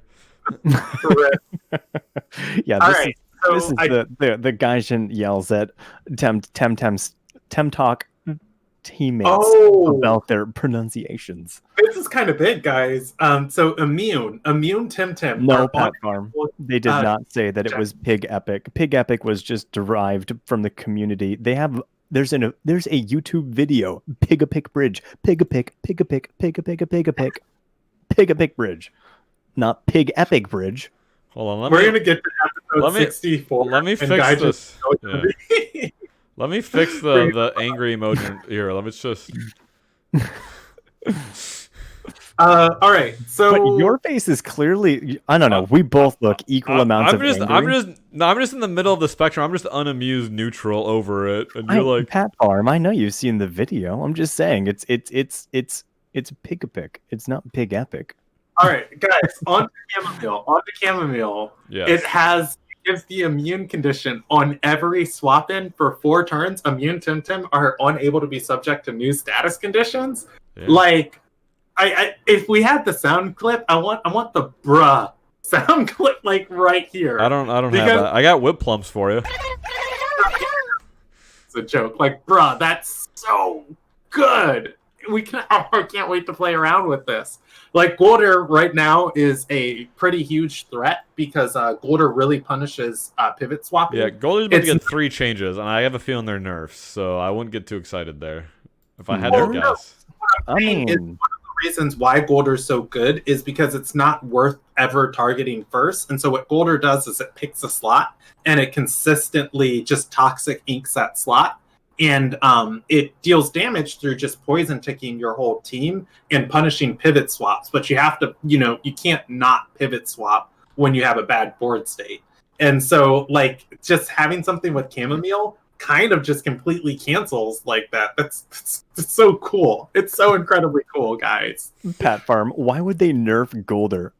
Yeah, this is the Gaijin yells at Temtem's TemTalk teammates about their pronunciations. This is kind of big, guys. So immune Temtem. No, Pat Farm. They did not say that it was Pig Epic. Pig Epic was just derived from the community. There's a YouTube video. Pig Epic Bridge. Pig Epic Bridge. Not Pig Epic Bridge. Hold on. We're gonna get to episode 64. Let me fix this. Yeah. Let me fix the angry emoji here. Let me just. All right. So but your face is clearly. I don't know. We both look equal amounts of angry. I'm just in the middle of the spectrum. I'm just unamused, neutral over it, and you're like Pat Farm. I know you've seen the video. I'm just saying it's Pig Epic. It's not Pig Epic. All right, guys. On to chamomile. Yes. It gives the immune condition on every swap in for 4 turns. Immune Temtem are unable to be subject to new status conditions. Yeah. Like, if we had the sound clip, I want the bruh sound clip like right here. I don't have that. I got whip plumps for you. It's a joke. Like, bruh, that's so good. I can't wait to play around with this. Like, Golder right now is a pretty huge threat because Golder really punishes pivot swapping. Yeah, Golder's about to get 3 changes, and I have a feeling they're nerfs, so I wouldn't get too excited there if I had to guess. One of the reasons why Golder's so good is because it's not worth ever targeting first. And so what Golder does is it picks a slot, and it consistently just toxic inks that slot. And it deals damage through just poison ticking your whole team and punishing pivot swaps. But you have to, you can't not pivot swap when you have a bad board state. And so, like, just having something with chamomile kind of just completely cancels like that. That's so cool. It's so incredibly cool, guys. Pat Farm, why would they nerf Golder?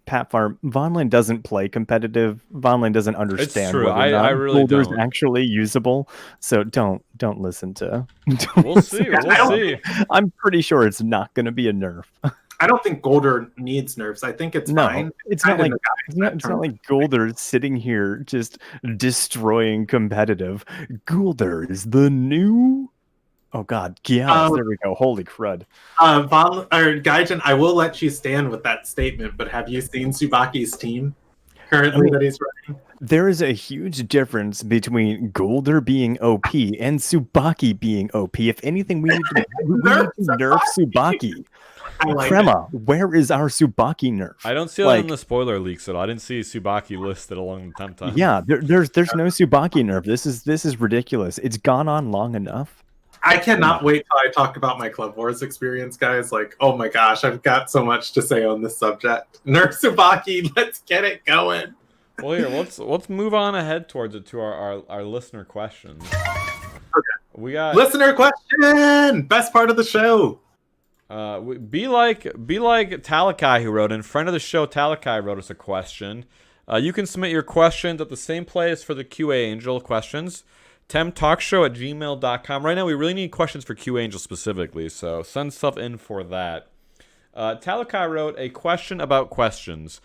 Pat Farm, Vonline doesn't play competitive. Vonline doesn't understand. It's true. I really Golder's don't. Actually usable. So don't listen to. We'll see. We'll see. I'm pretty sure it's not going to be a nerf. I don't think Golder needs nerfs. I think it's fine. It's not like Golder sitting here just destroying competitive. Golder is the new. Oh God, yeah, there we go. Holy crud. Gaijin, I will let you stand with that statement, but have you seen Tsubaki's team currently that he's running? There is a huge difference between Golder being OP and Tsubaki being OP. If anything, we need to nerf Tsubaki. Crema, where is our Tsubaki nerf? I don't see that in the spoiler leaks at all. I didn't see Tsubaki listed along the Temtem. Yeah, there's no Tsubaki nerf. This is ridiculous. It's gone on long enough. I cannot wait till I talk about my Club Wars experience, guys. Like, oh my gosh, I've got so much to say on this subject. Nerf Tsubaki, let's get it going. Well, here, let's move on ahead towards it to our listener questions. Okay. We got listener question, best part of the show. Be like Talakai, who wrote in. Friend of the show, Talakai wrote us a question. You can submit your questions at the same place for the QA Angel questions. TemTalkshow@gmail.com. Right now, we really need questions for QA Angel specifically, so send stuff in for that. Talakai wrote a question about questions.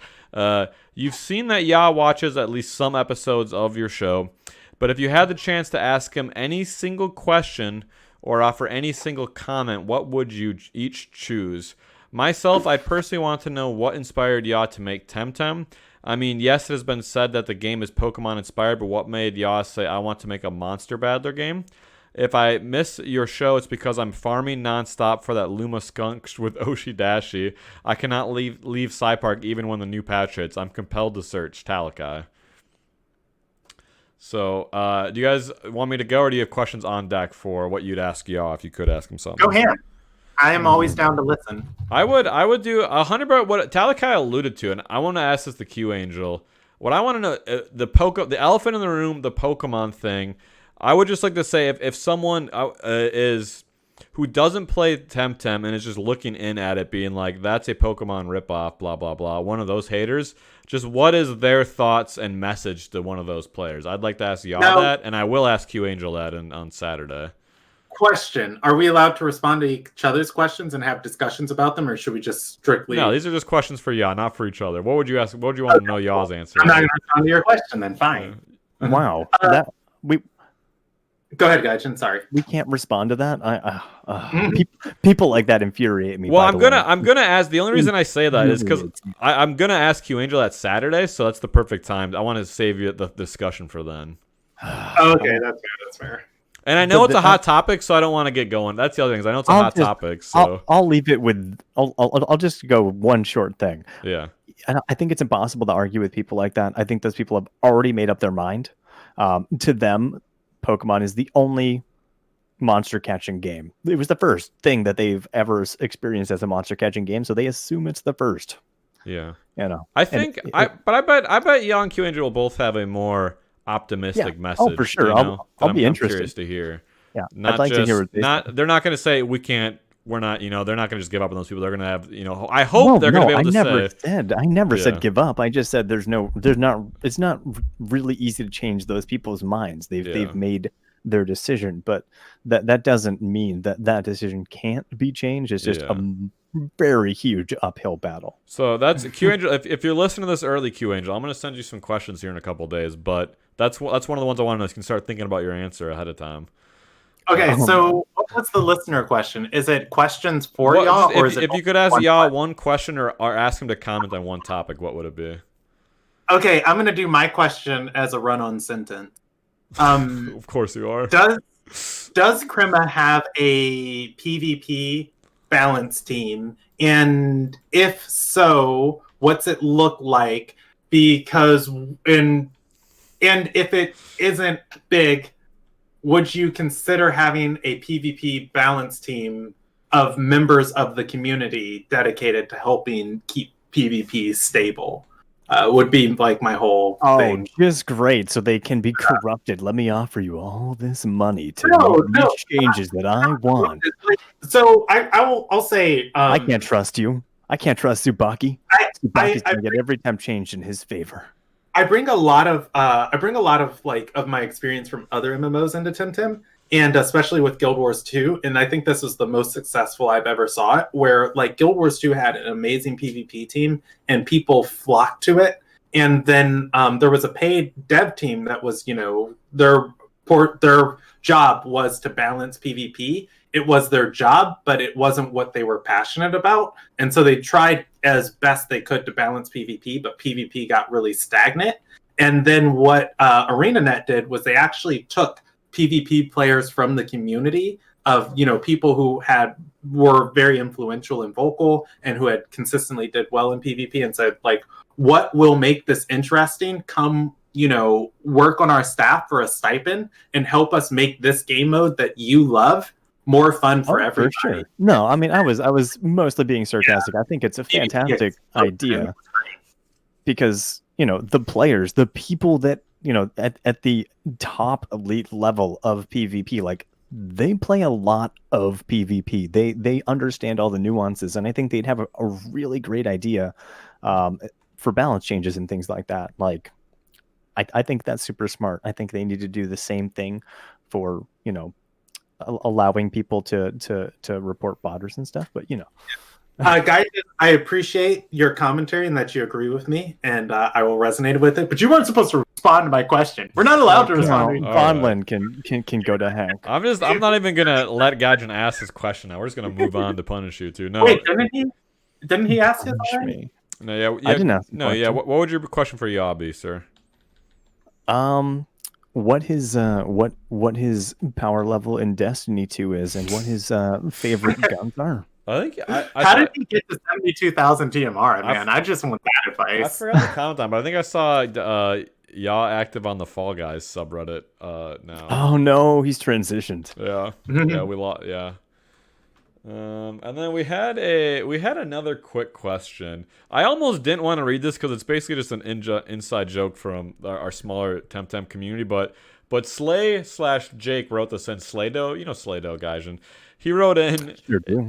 You've seen that Ya watches at least some episodes of your show, but if you had the chance to ask him any single question or offer any single comment, what would you each choose? Myself, I personally want to know what inspired Ya to make Temtem. I mean, yes, it has been said that the game is Pokemon inspired, but what made Ya say, I want to make a Monster Battler game? If I miss your show, it's because I'm farming nonstop for that Luma skunk with Oshidashi. I cannot leave Psypark even when the new patch hits. I'm compelled to search Talakai. So, do you guys want me to go, or do you have questions on deck for what you'd ask Ya if you could ask him something? Go ahead. I am always down to listen. I would do 100% what Talakai alluded to, and I want to ask this to Q Angel. What I want to know, the elephant in the room, the Pokemon thing. I would just like to say, if someone who doesn't play Temtem and is just looking in at it, being like, that's a Pokemon ripoff, blah blah blah, one of those haters. Just what is their thoughts and message to one of those players? I'd like to ask y'all that, and I will ask Q Angel that on Saturday. Question: are we allowed to respond to each other's questions and have discussions about them, or should we just strictly? No, these are just questions for y'all, not for each other. What would you ask? What would you want to know y'all's answer? I'm not going to respond to your question, then. Fine. Wow. Go ahead, Gaijin. Sorry, we can't respond to that. People like that infuriate me. Well, I'm gonna ask. The only reason I say that is because I'm gonna ask Q Angel that Saturday, so that's the perfect time. I want to save you the discussion for then. Okay, that's fair. And I know it's a hot topic, so I don't want to get going. That's the other thing. I know it's a hot topic, so I'll leave it with. I'll just go one short thing. Yeah, I think it's impossible to argue with people like that. I think those people have already made up their mind. To them, Pokemon is the only monster catching game. It was the first thing that they've ever experienced as a monster catching game, so they assume it's the first. Yeah, I think. I bet Ya and Q Angel will both have a more optimistic message. Oh, for sure. I'll be interested. I'm curious to hear. Yeah, I'd like to hear what they're not going to say we can't. We're not. They're not going to just give up on those people. They're going to have. I hope they're going to be able to say. I never said give up. I just said there's not. It's not really easy to change those people's minds. They've made their decision, but that doesn't mean that decision can't be changed. It's just a very huge uphill battle. So that's Q Angel. If you're listening to this early, Q Angel, I'm going to send you some questions here in a couple of days, but. That's one of the ones I want to know. You can start thinking about your answer ahead of time. Okay, so what's the listener question? Is it questions for y'all, or is it? If you could ask y'all one question or ask him to comment on one topic, what would it be? Okay, I'm gonna do my question as a run-on sentence. Of course you are. Does Krima have a PvP balance team? And if so, what's it look like? Because And if it isn't big, would you consider having a PvP balance team of members of the community dedicated to helping keep PvP stable? Would be like my whole thing. Just great. So they can be corrupted. Let me offer you all this money to make changes that I want. So I'll say I can't trust you. I can't trust Tsubaki. Tsubaki's gonna get every time changed in his favor. I bring a lot of of my experience from other MMOs into Temtem, and especially with Guild Wars 2, and I think this was the most successful I've ever saw it, where like Guild Wars 2 had an amazing PvP team and people flocked to it, and then there was a paid dev team that was, their job was to balance PvP. It was their job, but it wasn't what they were passionate about. And so they tried as best they could to balance PvP, but PvP got really stagnant. And then what ArenaNet did was they actually took PvP players from the community of, people who were very influential and vocal and who had consistently did well in PvP and said, like, what will make this interesting? Come, work on our staff for a stipend and help us make this game mode that you love more fun for everybody. For sure. No, I mean, I was mostly being sarcastic. Yeah. I think it's a fantastic idea because, the players, the people that, at the top elite level of PvP, like they play a lot of PvP. They understand all the nuances, and I think they'd have a really great idea. balance changes and things like that. Like, I think that's super smart. I think they need to do the same thing for, allowing people to report botters and stuff. But guys, I appreciate your commentary and that you agree with me, and I will resonate with it. But you weren't supposed to respond to my question. We're not allowed to respond. Vonlin can go to heck. I'm not even gonna let Gaijin ask his question now. We're just gonna move on to punish you two. No. Wait, didn't he ask it already? No, yeah, I didn't ask. No, yeah. What would your question for Yabi, sir? What his power level in Destiny 2 is, and what his favorite guns are. I think. How did he get to 72,000 TMR, man? I just want that advice. I forgot the count on, but I think I saw Yaw active on the Fall Guys subreddit now. Oh no, he's transitioned. Yeah, yeah, we lost. Yeah. And then we had another quick question. I almost didn't want to read this because it's basically just an inside joke from our smaller Temtem community, but Slay/Jake wrote this in. Slaydo, Slaydo, Gaijin. He wrote in. Sure do.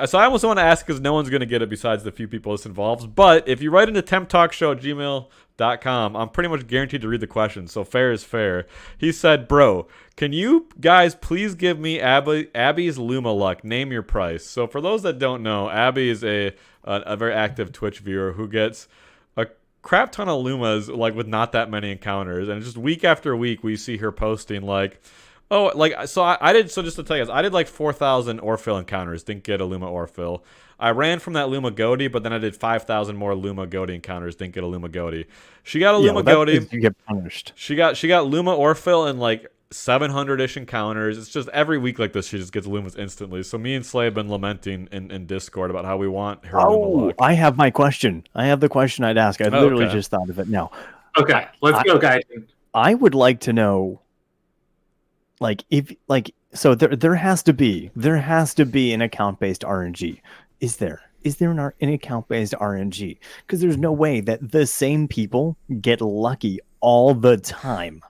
So I almost want to ask because no one's going to get it besides the few people this involves. But if you write into temtalkshow@gmail.com, I'm pretty much guaranteed to read the question. So fair is fair. He said, "Bro, can you guys please give me Abby's Luma luck? Name your price." So for those that don't know, Abby is a very active Twitch viewer who gets a crap ton of Lumas with not that many encounters, and just week after week we see her posting just to tell you guys, I did 4,000 Orphill encounters, didn't get a Luma Orphill. I ran from that Luma Goatee, but then I did 5,000 more Luma Goatee encounters, didn't get a Luma Goatee. She got a Luma Goatee. You get punished. She got Luma Orphill and 700-ish encounters. It's just every week like this, she just gets Lumas instantly. So me and Slay have been lamenting in Discord about how we want her Luma luck. I have my question. I have the question I'd ask. I literally just thought of it now. Okay, let's go, guys. I would like to know, so there has to be an account-based RNG. Is there an account-based RNG? Because there's no way that the same people get lucky all the time.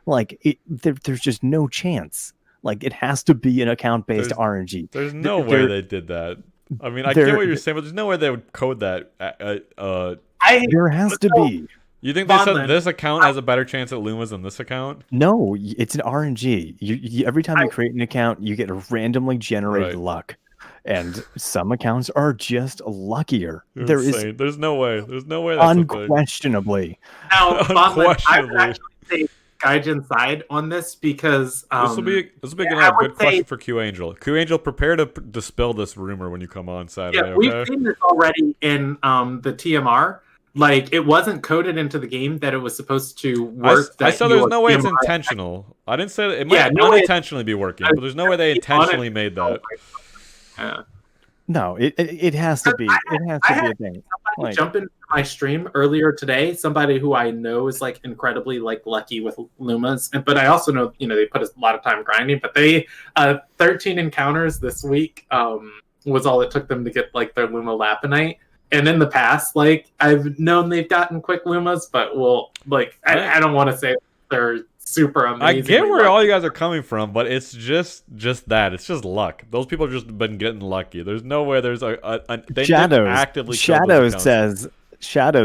There's just no chance. It has to be an account-based RNG. There's no way they did that. I mean, I get what you're saying, but there's no way they would code that. There has to be. You think they said this account has a better chance at Lumas than this account? No, it's an RNG. You every time you create an account, you get a randomly generated luck. And some accounts are just luckier. There's no way. There's no way. That's unquestionably. Now, I would actually say Gaijin's side on this because this will be a good question for Q Angel. Q Angel, prepare to dispel this rumor when you come on Saturday. Yeah, we've seen this already in the TMR. It wasn't coded into the game that it was supposed to work. I said there's no way it's intentional. I didn't say that it might unintentionally be working, but there's no way they intentionally made that. No, it has to be. It has to be a thing. Jump into my stream earlier today. Somebody who I know is incredibly lucky with Lumas, but I also know they put a lot of time grinding. But they 13 encounters this week was all it took them to get their Luma Lapinite. And in the past, I've known they've gotten quick Lumas, but I don't want to say they're super amazing. I get where all you guys are coming from, but it's just that. It's just luck. Those people have just been getting lucky. There's no way there's they Shadows actively Shadows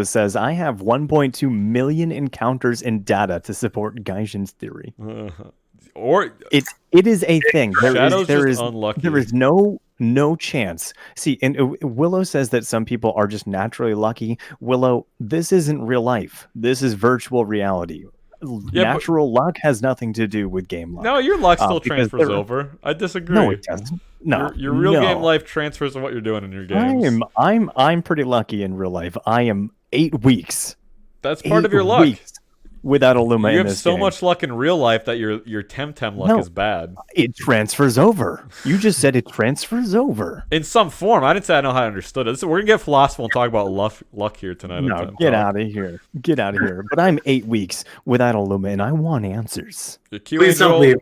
says I have 1.2 million encounters in data to support Gaijin's theory. Or it is a thing. There is unlucky. There is no chance. See, and Willow says that some people are just naturally lucky. Willow, this isn't real life. This is virtual reality. Natural luck has nothing to do with game luck. No, your luck still transfers over. I disagree. No, it doesn't. No, your real game life transfers to what you're doing in your games. I'm pretty lucky in real life. I am 8 weeks. That's part of your luck. Without a Luma, you have so much luck in real life that your Temtem luck is bad. It transfers over. You just said it transfers over in some form. I didn't say I know how I understood it. We're gonna get philosophical and talk about luck here tonight. No, get out of here. Get out of here. But I'm 8 weeks without a Luma, and I want answers. Please don't leave.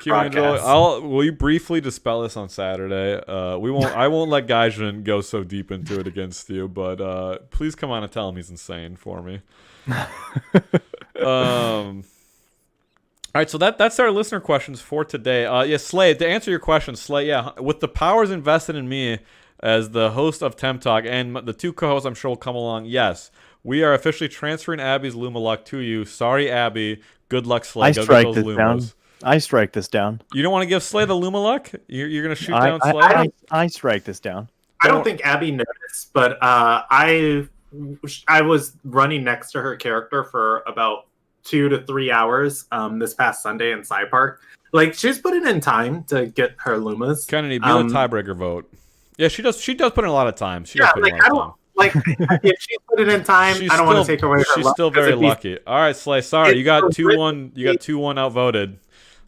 Will you briefly dispel this on Saturday? I won't let Gaijin go so deep into it against you, but please come on and tell him he's insane for me. All right, so that's our listener questions for today. Slay, to answer your question, Slay, with the powers invested in me, as the host of TemTalk, and the two co-hosts I'm sure will come along. Yes, we are officially transferring Abby's Luma luck to you. Sorry, Abby. Good luck, Slay. Go get those Lumas. Down. I strike this down. You don't want to give Slay the Luma luck? You're going to shoot down Slay? I strike this down. I don't think Abby noticed, but I was running next to her character for about 2 to 3 hours this past Sunday in Cy Park. Like, she's putting in time to get her Lumas. Kennedy, be the tiebreaker vote. Yeah, she does put in a lot of time. She does put in a lot of time. Like, if she put it in time, I don't want to take away her luck. She's still very lucky. All right, Slay. Sorry, you got 2-1. You got 2-1 outvoted.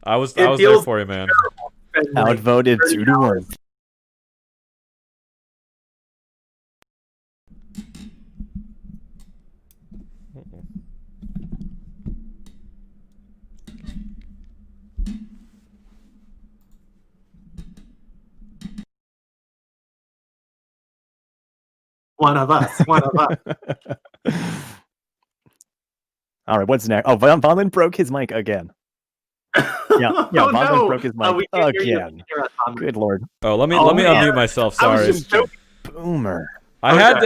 I was there for you, man. Outvoted 2-1. One of us. All right, what's next? Oh, Vonlin broke his mic again. Yeah, Vonlin broke his mic again. Good lord. Oh, let me unmute myself. Sorry. Boomer. I had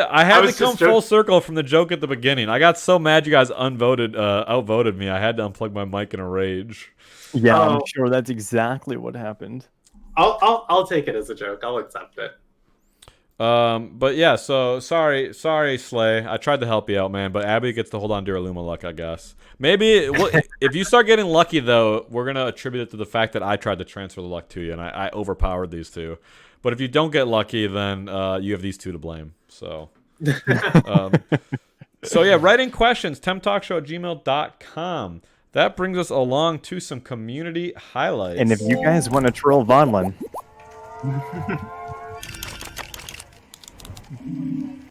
to come full circle from the joke at the beginning. I got so mad you guys outvoted me. I had to unplug my mic in a rage. Yeah, I'm sure that's exactly what happened. I'll take it as a joke. I'll accept it. But yeah, so sorry, Slay. I tried to help you out, man, but Abby gets to hold on to her Luma luck, I guess. Maybe if you start getting lucky, though, we're gonna attribute it to the fact that I tried to transfer the luck to you, and I overpowered these two. But if you don't get lucky, then you have these two to blame. So, so yeah, writing questions, temtalkshow@gmail.com. That brings us along to some community highlights. And if you guys want to troll Vonlin,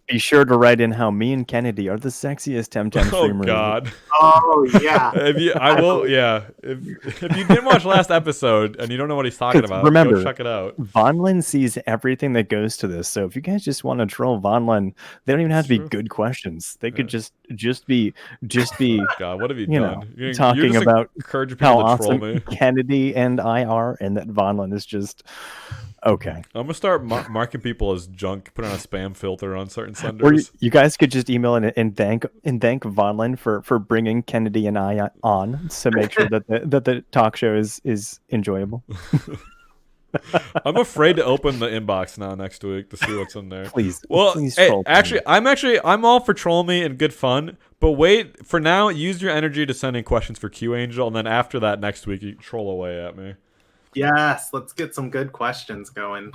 be sure to write in how me and Kennedy are the sexiest Temtem streamers. Oh God! Oh yeah. If you didn't watch last episode and you don't know what he's talking about, remember, go check it out. Vonlin sees everything that goes to this. So if you guys just want to troll Vonlin, they don't even have to be good questions. They could just be. God, what have you done? Know, talking about how awesome me. Kennedy and I are, and that Vonlin is just. Okay. I'm gonna start marking people as junk, put on a spam filter on certain senders. Or you guys could just email and thank Vonlin for bringing Kennedy and I on to make sure that the talk show is enjoyable. I'm afraid to open the inbox now next week to see what's in there. Please. Well, please hey, I'm all for troll me and good fun. But wait, for now, use your energy to send in questions for Q Angel, and then after that, next week, you troll away at me. Yes, let's get some good questions going.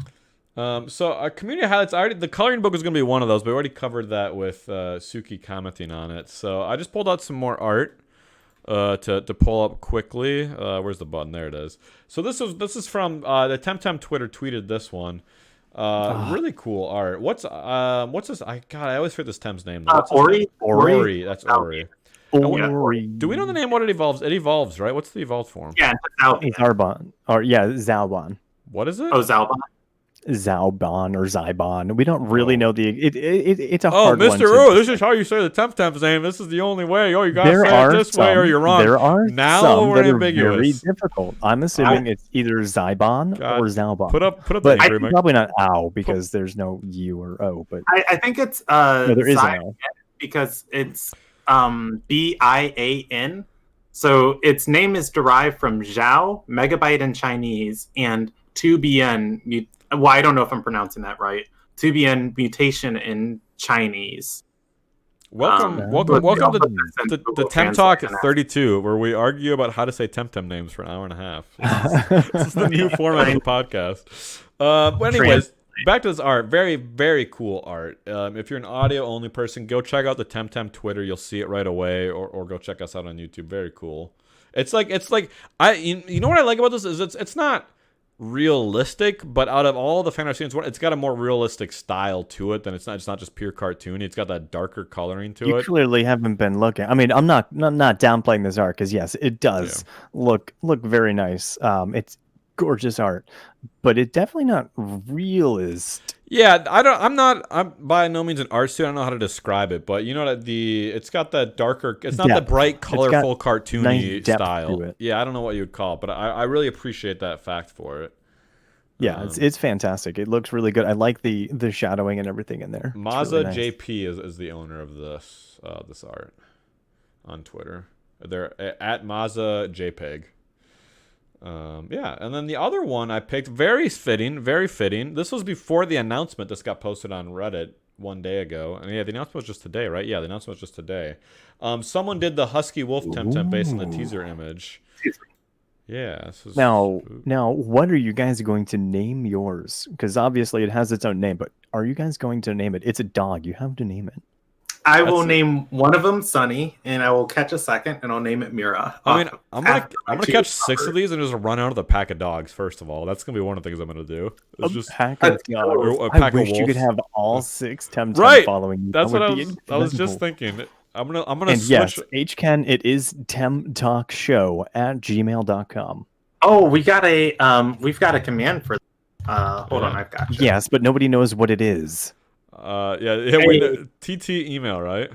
So our community highlights, the coloring book was going to be one of those, but we already covered that with Suki commenting on it. So I just pulled out some more art to pull up quickly. Where's the button? There it is. So this is from the Temtem Twitter tweeted this one. Really cool art. What's this? I always forget this Tem's name. Ori. That's Ori. Do we know the name? What it evolves? It evolves, right? What's the evolved form? Yeah, Zarbon. Or Zalbon. What is it? Oh, Zalbon. Zalbon or Zybon. We don't really know the. It's a hard one. Oh, Mr. Roo, this is how you say the Temtem's name. This is the only way. Oh, you gotta say it this way or you're wrong. There are now some we're that ambiguous. Are very difficult. I'm assuming it's either Zybon or Zalbon. Put up but the angry mic. Probably not Ow because there's no U or O. But I think it's there is an O because it's BIAN. So its name is derived from Zhao, megabyte in Chinese, and 2BN. Well, I don't know if I'm pronouncing that right. 2BN mutation in Chinese. Welcome to the TemTalk 32, where we argue about how to say Temtem names for an hour and a half. This is the new format of the podcast. But anyways, back to this art. Very, very cool art. If you're an audio-only person, go check out the Temtem Twitter. You'll see it right away, or go check us out on YouTube. Very cool. It's like you know what I like about this is it's not realistic, but out of all the fan art scenes, it's got a more realistic style to it than it's not just pure cartoony. It's got that darker coloring to it. You clearly haven't been looking. I mean, I'm not downplaying this art because yes, it does look very nice. It's gorgeous art, but it's definitely not realist. Yeah, I'm by no means an art student. I don't know how to describe it, but you know that it's got that darker. It's not the bright, colorful, cartoony nice style. to it. Yeah, I don't know what you would call it, but I really appreciate that fact for it. Yeah, it's fantastic. It looks really good. I like the shadowing and everything in there. Maza really nice. JP is the owner of this art on Twitter. They're at Maza JPEG. Yeah, and then the other one I picked, very fitting. This was before the announcement. This got posted on Reddit one day ago. And yeah, the announcement was just today, right? Yeah, the announcement was just today. Someone did the Husky Wolf Temtem based on the teaser image. Yeah. Now, what are you guys going to name yours? Because obviously it has its own name, but are you guys going to name it? It's a dog. You have to name it. I will name one of them Sunny, and I will catch a second, and I'll name it Mira. I mean, I'm gonna catch 6 of these and just run out of the pack of dogs. First of all, that's gonna be one of the things I'm gonna do. It's just pack of dogs. A pack I wish of you could have all 6 Temtem following you. That's what I was just thinking. I'm gonna and switch. Yes, HCan, it is temtalkshow at gmail.com. Oh, we've got a command for. Hold on, I've got you. Yes, but nobody knows what it is. TT email, right?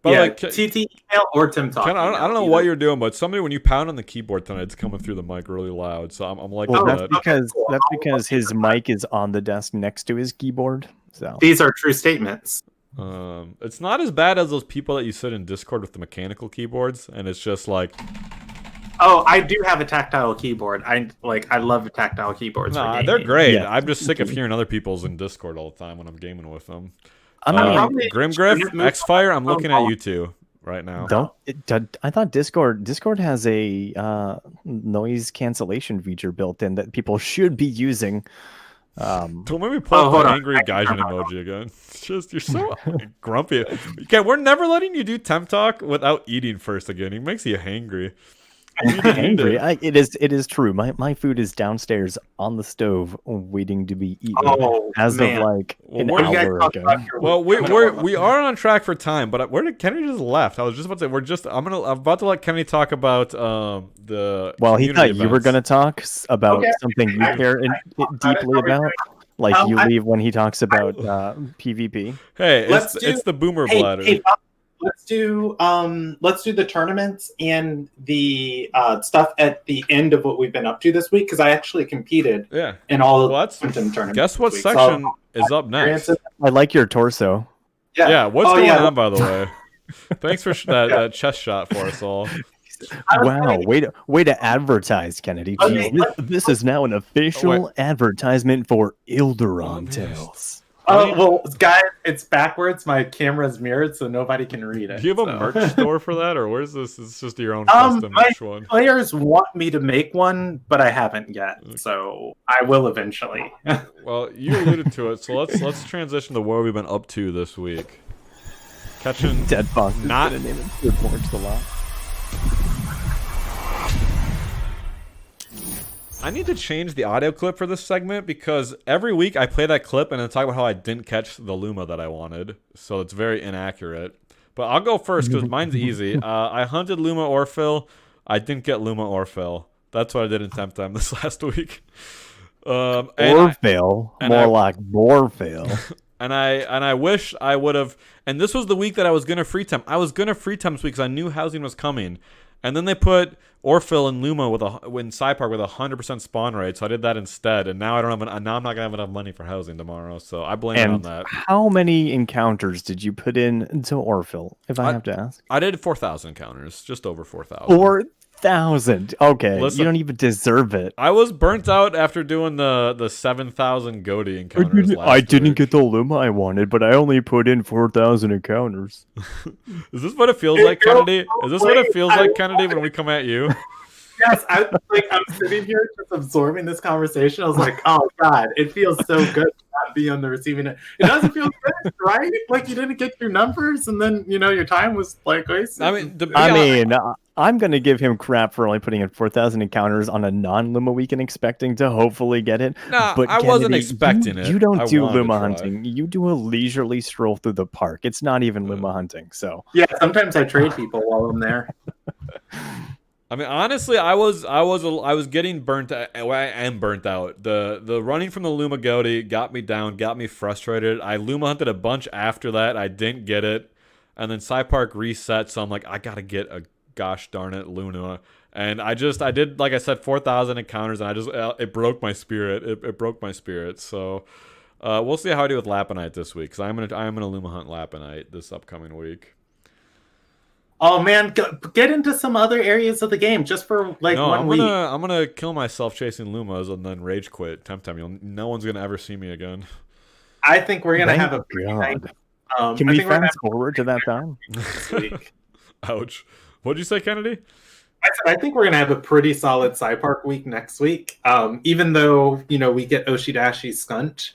But TT email or TemTalk. I don't know what you're doing, but somebody, when you pound on the keyboard tonight, it's coming through the mic really loud. So I'm like, that's because his mic is on the desk next to his keyboard. So these are true statements. It's not as bad as those people that you sit in Discord with the mechanical keyboards, and it's just like. Oh, I do have a tactile keyboard. I love tactile keyboards. Nah, they're great. Yeah. I'm just sick of hearing other people's in Discord all the time when I'm gaming with them. Grimgriff, Xfire, I'm looking at you two right now. I thought Discord has a noise cancellation feature built in that people should be using. Don't make me pull up the angry Gaijin emoji again. It's just, you're so grumpy. Okay, we're never letting you do TemTalk without eating first again. He makes you hangry. Angry. It is true. My food is downstairs on the stove waiting to be eaten of like an hour ago. Well, we are on track for time, but where did Kennedy just left? I was just about to say I'm about to let Kennedy talk about the. Well, he thought you were going to talk about something you care deeply about. Like you leave when he talks about PvP. Hey, it's the boomer bladder. Hey, let's do the tournaments and the stuff at the end of what we've been up to this week, because I actually competed in all of the tournaments. Guess what section is up next? I like your torso. Yeah, what's going on, by the way? Thanks for that chest shot for us all. Wow, way to advertise, Kennedy. This is now an official advertisement for Ilderon Tales. Well, guys, it's backwards. My camera's mirrored, so nobody can read it. Do you have a merch store for that, or where's this? It's just your own custom merch one. Players want me to make one, but I haven't yet, so I will eventually. Well, you alluded to it, so let's transition to where we've been up to this week. Catching Dead Fox. Not name it. Reports the lot. I need to change the audio clip for this segment because every week I play that clip and then talk about how I didn't catch the Luma that I wanted. So it's very inaccurate. But I'll go first because mine's easy. I hunted Luma Orphill. I didn't get Luma Orphill. That's what I did in Temtem this last week. Orphill? More like Borfail. And I wish I would have. And this was the week that I was going to free temp. I was going to free temp this week because I knew housing was coming. And then they put Orphill and Luma in Cypark with 100% spawn rate, so I did that instead. And now now I'm not gonna have enough money for housing tomorrow, so I blame it on that. How many encounters did you put in to Orphill, if I have to ask? I did 4,000 encounters, just over 4,000. 4,000. Okay, listen, you don't even deserve it. I was burnt out after doing the 7,000 Goaty encounters last I didn't get the Luma I wanted, but I only put in 4,000 encounters. Is this what it feels like, Kennedy? Is this what it feels like, Kennedy, when we come at you? Yes, I'm sitting here just absorbing this conversation. I was like, oh god, it feels so good to not be on the receiving end. It doesn't feel good, right? Like you didn't get your numbers, and then your time was like wasted. I'm gonna give him crap for only putting in 4,000 encounters on a non-Luma weekend, expecting to hopefully get it. Nah, but I wasn't expecting it. You don't do Luma hunting. You do a leisurely stroll through the park. It's not even Luma hunting. So yeah, sometimes I trade people while I'm there. I mean, honestly, I was getting burnt. I am burnt out. The running from the Luma Goaty got me down, got me frustrated. I Luma hunted a bunch after that. I didn't get it, and then Cypark reset. So I'm like, I gotta get a gosh darn it, Luna. And I did, like I said, 4,000 encounters, and it broke my spirit. It broke my spirit. So we'll see how I do with Lapanite this week, because I'm gonna Luma hunt Lapanite this upcoming week. Oh man, get into some other areas of the game just for like 1 week. I'm gonna kill myself chasing Lumas and then rage quit Temtem. No one's gonna ever see me again. I think we're gonna have a pretty nice. Can we fast forward to that time? Ouch. What'd you say, Kennedy? I think we're gonna have a pretty solid Cypark week next week. Even though we get Oshidashi Skunch,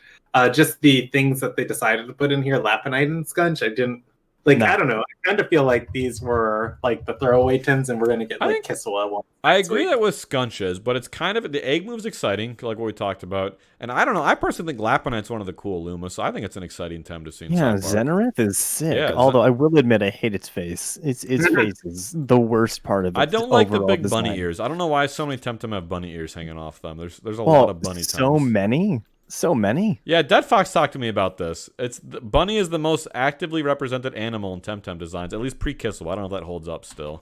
just the things that they decided to put in here, Lapanite and Skunch, I didn't. Like, no. I don't know. I kind of feel like these were like the throwaway tins, and we're going to get like Kisela one. I agree that with Skunches, but it's kind of the egg move's exciting, like what we talked about. And I don't know. I personally think Lapanite's one of the cool Lumas, so I think it's an exciting Tem to see. Yeah, Zenareth is sick. Yeah, although I will admit I hate its face. Its face is the worst part of it. I don't like the big bunny ears. I don't know why so many Temtem have bunny ears hanging off them. There's a lot of bunny Tems. So many. Yeah, Dead Fox talked to me about this. Bunny is the most actively represented animal in Temtem designs, at least pre-Kissel. I don't know if that holds up still.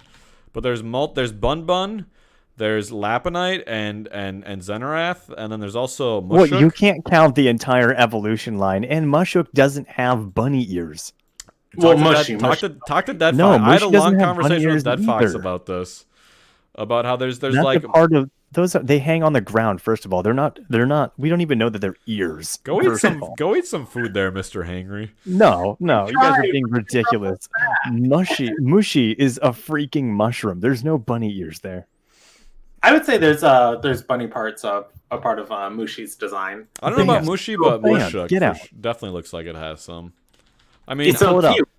But there's Bun, there's Lapanite and Zenarath, and then there's also Mushook. Well, you can't count the entire evolution line, and Mushook doesn't have bunny ears. Talk to Dead Fox. I had a long conversation with Dead Fox about this. About how there's that's like a part of those. They hang on the ground. First of all, they're not. We don't even know that they're ears. Go eat some food there, Mr. Hangry. No, you guys are being ridiculous. Mushy is a freaking mushroom. There's no bunny ears there. I would say there's bunny parts of a part of Mushi's design. I don't know about Mushy, but Mushook definitely looks like it has some. I mean, it's so cute.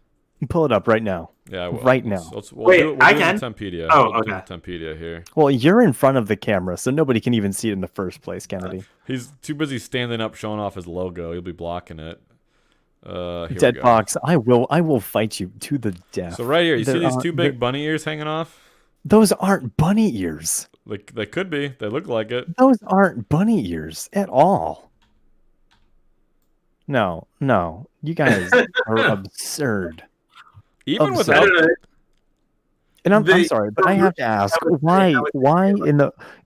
Pull it up right now. Yeah, now. We'll I can. Tempedia. Oh, okay. Tempedia here. Well, you're in front of the camera, so nobody can even see it in the first place, Kennedy. He's too busy standing up, showing off his logo. He'll be blocking it. Dead Fox, I will fight you to the death. So right here, you see these two big bunny ears hanging off? Those aren't bunny ears. Like they could be. They look like it. Those aren't bunny ears at all. No, you guys are absurd. Even without, and I'm sorry, but I have to ask, why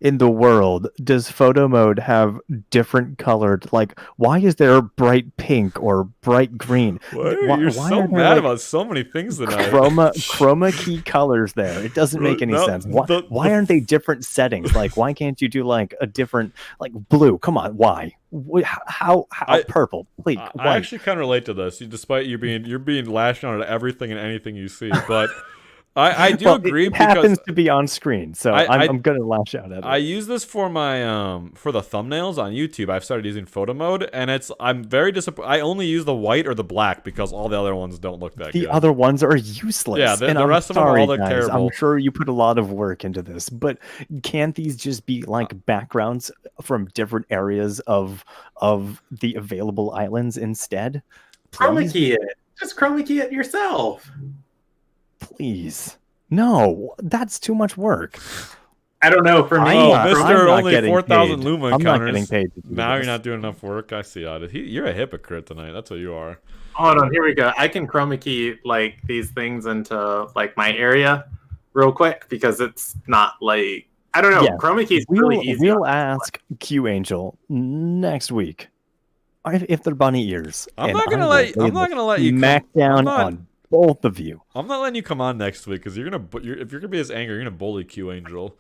in the world does photo mode have different colored? Like, why is there bright pink or bright green? You're so mad about so many things tonight. Chroma key colors there. It doesn't make any sense. Why aren't they different settings? Like, why can't you do like a different, like blue? Come on, why? How purple? Please, I actually kind of relate to this, despite you're being lashed out at everything and anything you see. But I do agree. It happens to be on screen, so I'm gonna lash out at it. I use this for my for the thumbnails on YouTube. I've started using photo mode, and I'm very disappointed. I only use the white or the black because all the other ones don't look that good. The other ones are useless. Yeah, the rest of them all look terrible. I'm sure you put a lot of work into this, but can't these just be like backgrounds from different areas of the available islands instead? Chroma key it. Just chroma key it yourself. Please. No, that's too much work. I don't know. For me, Mr. Only 4,000 Luma encounters. I'm not getting paid to do now this. You're not doing enough work. I see. You're a hypocrite tonight. That's what you are. Hold on. Here we go. I can chroma key like these things into like my area real quick because it's not like I don't know. Yeah. Chroma key is really easy. We'll ask Q Angel next week if they're bunny ears. I'm not gonna let you smack down on both of you. I'm not letting you come on next week because if you're gonna be as angry, you're gonna bully Q Angel.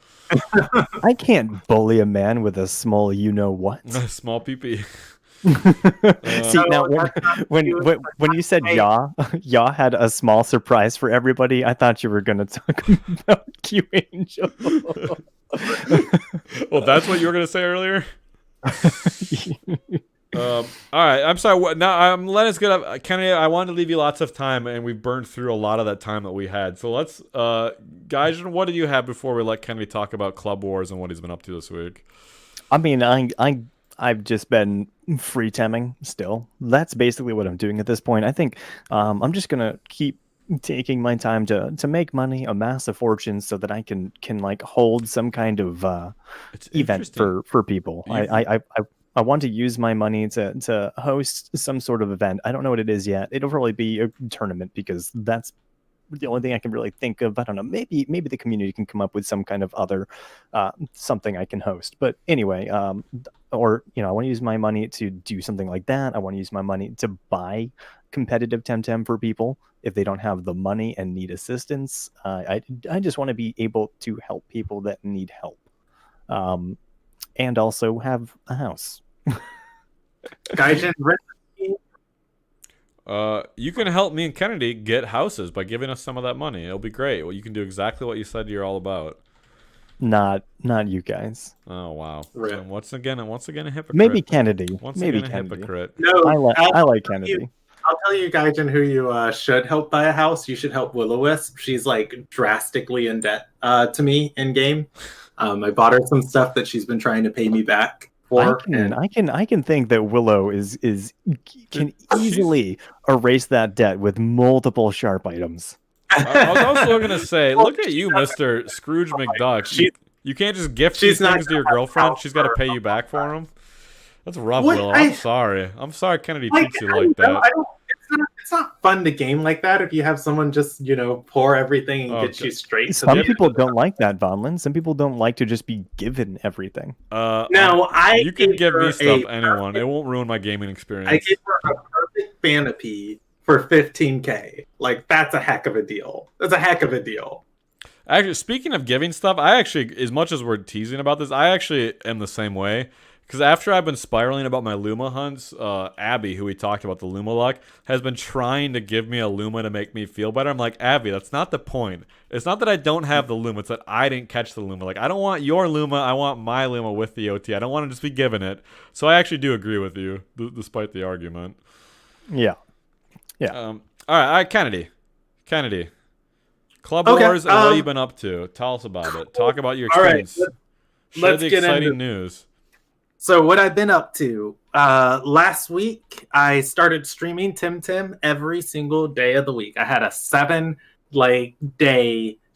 I can't bully a man with a small what. Small PP. See now when you said Yaw had a small surprise for everybody, I thought you were gonna talk about Q Angel. Well, that's what you were gonna say earlier. All right, I'm sorry. Now I'm letting us get up. Kennedy, I wanted to leave you lots of time, and we burned through a lot of that time that we had. So let's, guys, what did you have before we let Kennedy talk about Club Wars and what he's been up to this week? I mean, I've just been free temming still. That's basically what I'm doing at this point. I think I'm just gonna keep taking my time to make money, amass a fortune, so that I can like hold some kind of event for people. I want to use my money to host some sort of event. I don't know what it is yet. It'll probably be a tournament because that's the only thing I can really think of. I don't know. Maybe the community can come up with some kind of other something I can host. But anyway, or I want to use my money to do something like that. I want to use my money to buy competitive Temtem for people if they don't have the money and need assistance. I just want to be able to help people that need help, and also have a house. Gaijin, you can help me and Kennedy get houses by giving us some of that money. It'll be great. Well, you can do exactly what you said you're all about. Not you guys. Oh wow! So once again a hypocrite. Maybe Kennedy. Maybe a hypocrite. No, I like Kennedy. I'll tell you, Gaijin, who you should help buy a house. You should help Will-O-Wisp. She's like drastically in debt to me in game. I bought her some stuff that she's been trying to pay me back. I can think that Willow can easily erase that debt with multiple sharp items. I was also going to say, look at you, Mr. Scrooge McDuck. You can't just gift these things to your girlfriend. She's got to pay you back for them. That's rough, Willow. I'm sorry. Kennedy treats you like that. It's not fun to game like that if you have someone just, pour everything and get you straight. Some people don't like that, Vonlin. Some people don't like to just be given everything. You can give me stuff, anyone. It won't ruin my gaming experience. I gave her a perfect Vanapee for $15K. Like, that's a heck of a deal. Actually, speaking of giving stuff, as much as we're teasing about this, I actually am the same way. Because after I've been spiraling about my Luma hunts, Abby, who we talked about, the Luma luck, has been trying to give me a Luma to make me feel better. I'm like, Abby, that's not the point. It's not that I don't have the Luma. It's that I didn't catch the Luma. Like, I don't want your Luma. I want my Luma with the OT. I don't want to just be given it. So I actually do agree with you, despite the argument. Yeah. All right, Kennedy. Club Wars and what you've been up to. Tell us about it. Talk about your experience. All right, let's get exciting news. So what I've been up to, last week, I started streaming Temtem every single day of the week. I had a 7-day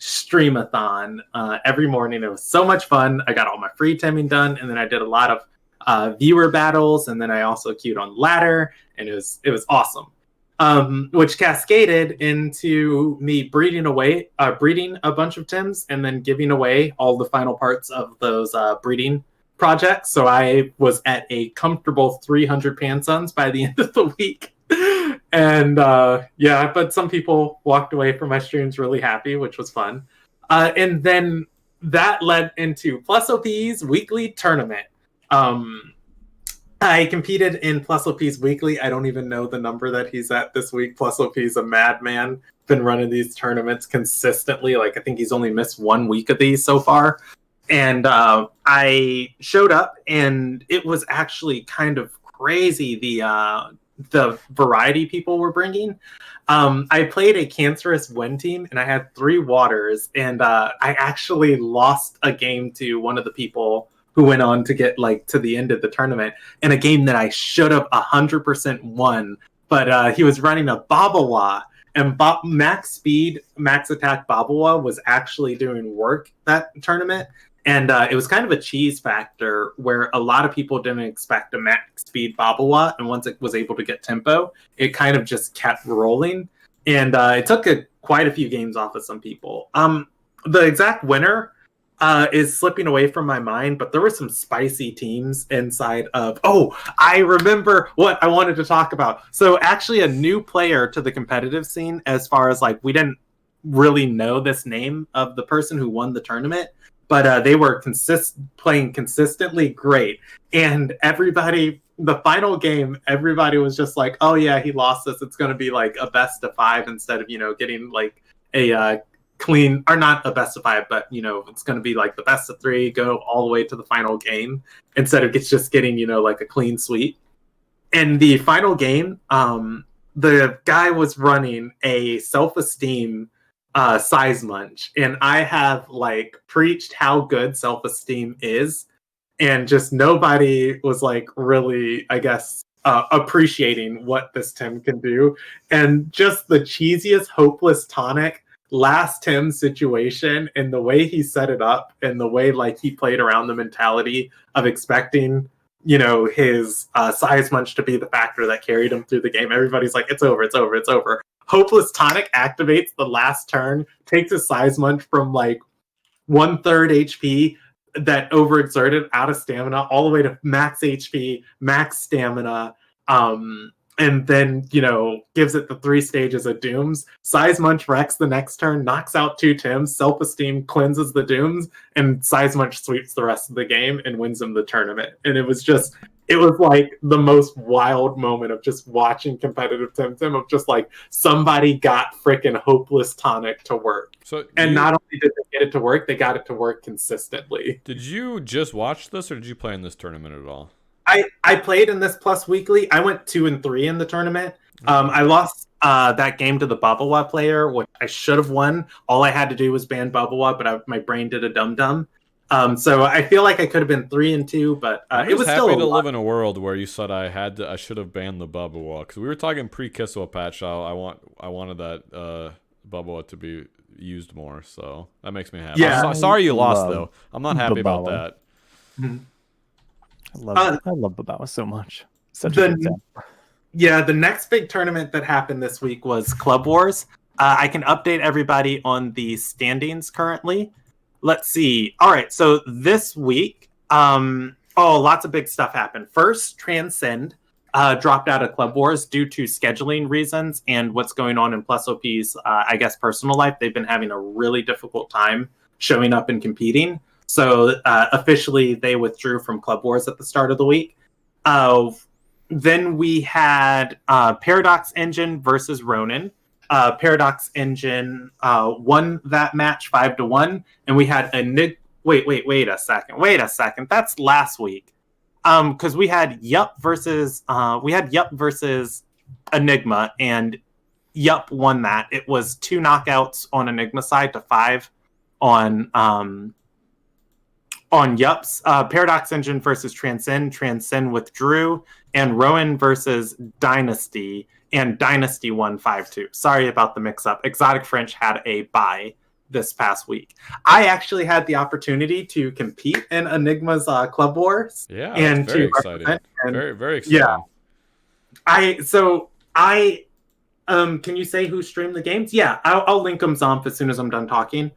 streamathon every morning. It was so much fun. I got all my free Temming done, and then I did a lot of viewer battles, and then I also queued on ladder, and it was awesome. Which cascaded into me breeding a bunch of Tims, and then giving away all the final parts of those breeding projects. So I was at a comfortable 300 Pansuns by the end of the week. And but some people walked away from my streams really happy, which was fun. And then that led into Plus OP's weekly tournament. I competed in Plus OP's weekly. I don't even know the number that he's at this week. Plus OP's a madman. Been running these tournaments consistently. Like, I think he's only missed 1 week of these so far. And I showed up, and it was actually kind of crazy, the variety people were bringing. I played a cancerous Wen team, and I had 3 waters, and I actually lost a game to one of the people who went on to get to the end of the tournament in a game that I should have 100% won. But he was running a Babawa, and max speed, max attack Babawa was actually doing work that tournament. And it was kind of a cheese factor where a lot of people didn't expect a max speed Babawa, and once it was able to get tempo, it kind of just kept rolling. And it took quite a few games off of some people. The exact winner is slipping away from my mind, but there were some spicy teams inside of... Oh, I remember what I wanted to talk about. So actually a new player to the competitive scene, as far as we didn't really know this name of the person who won the tournament, but they were playing consistently great. And everybody, the final game, everybody was just like, oh yeah, he lost this. It's going to be a best of 5 instead of, getting a clean, or not a best of 5, but, it's going to be the best of 3, go all the way to the final game instead of just getting, a clean sweep. And the final game, the guy was running a self-esteem size munch, and I have preached how good self-esteem is, and just nobody was really, I guess, appreciating what this Tim can do. And just the cheesiest hopeless tonic last Tim situation, and the way he set it up, and the way he played around the mentality of expecting his size munch to be the factor that carried him through the game. Everybody's like, it's over. Hopeless Tonic activates the last turn, takes a Size Munch from like 1/3 HP that overexerted out of stamina all the way to max HP, max stamina, and then, gives it the 3 stages of Dooms. Size Munch wrecks the next turn, knocks out 2 Tims, Self-Esteem cleanses the Dooms, and Size Munch sweeps the rest of the game and wins him the tournament. And it was like the most wild moment of just watching competitive Temtem, of just like somebody got freaking Hopeless Tonic to work. And not only did they get it to work, they got it to work consistently. Did you just watch this, or did you play in this tournament at all? I played in this plus weekly. I went 2-3 in the tournament. I lost that game to the Babawa player, which I should have won. All I had to do was ban Babawa, but my brain did a dum-dum. So I feel like I could have been 3-2, but it was still happy to live in a world where you said I should have banned the Babawa, because we were talking pre-Kiswa patch how I wanted that Babawa to be used more, so that makes me happy. Yeah. Sorry you lost though. I'm not happy about that. Mm-hmm. I love Babawa so much. Such a good time. Yeah, the next big tournament that happened this week was Club Wars. I can update everybody on the standings currently. Let's see. All right, so this week, lots of big stuff happened. First, Transcend dropped out of Club Wars due to scheduling reasons and what's going on in Plus OP's, personal life. They've been having a really difficult time showing up and competing. So officially, they withdrew from Club Wars at the start of the week. Then we had Paradox Engine versus Ronin. Paradox Engine won that match 5-1, and we had wait a second. That's last week. Because we had Yup versus Enigma, and Yup won that. It was 2 knockouts on Enigma side to 5 on Yup's. Paradox Engine versus Transcend withdrew, and Rowan versus Dynasty, and Dynasty won 5-2. Sorry about the mix-up. Exotic French had a bye this past week. I actually had the opportunity to compete in Enigma's Club Wars. Yeah, and very exciting. Very, very exciting. Yeah. Can you say who streamed the games? Yeah, I'll link them, Zomph, as soon as I'm done talking.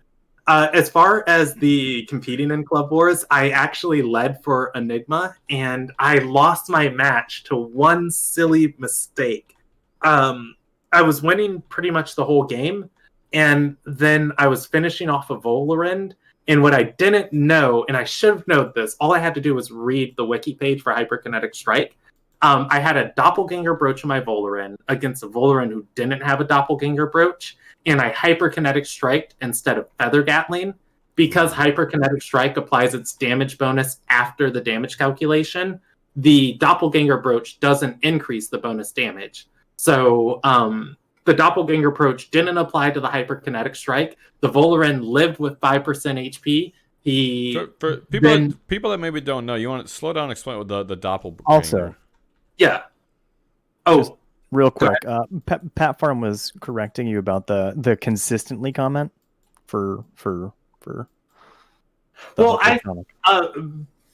As far as the competing in Club Wars, I actually led for Enigma, and I lost my match to one silly mistake. I was winning pretty much the whole game, and then I was finishing off a Volarend, and what I didn't know, and I should have known this, all I had to do was read the wiki page for Hyperkinetic Strike. I had a Doppelganger Brooch in my Volarend against a Volarend who didn't have a Doppelganger Brooch, and I Hyperkinetic Striked instead of Feather Gatling. Because Hyperkinetic Strike applies its damage bonus after the damage calculation, the Doppelganger Brooch doesn't increase the bonus damage. So the Doppelganger Brooch didn't apply to the Hyperkinetic Strike. The Volarend lived with 5% HP. For people that maybe don't know, you want to slow down and explain what the Doppelganger. Also, yeah. Just real quick, Pat Farm was correcting you about the consistently comment for. Well,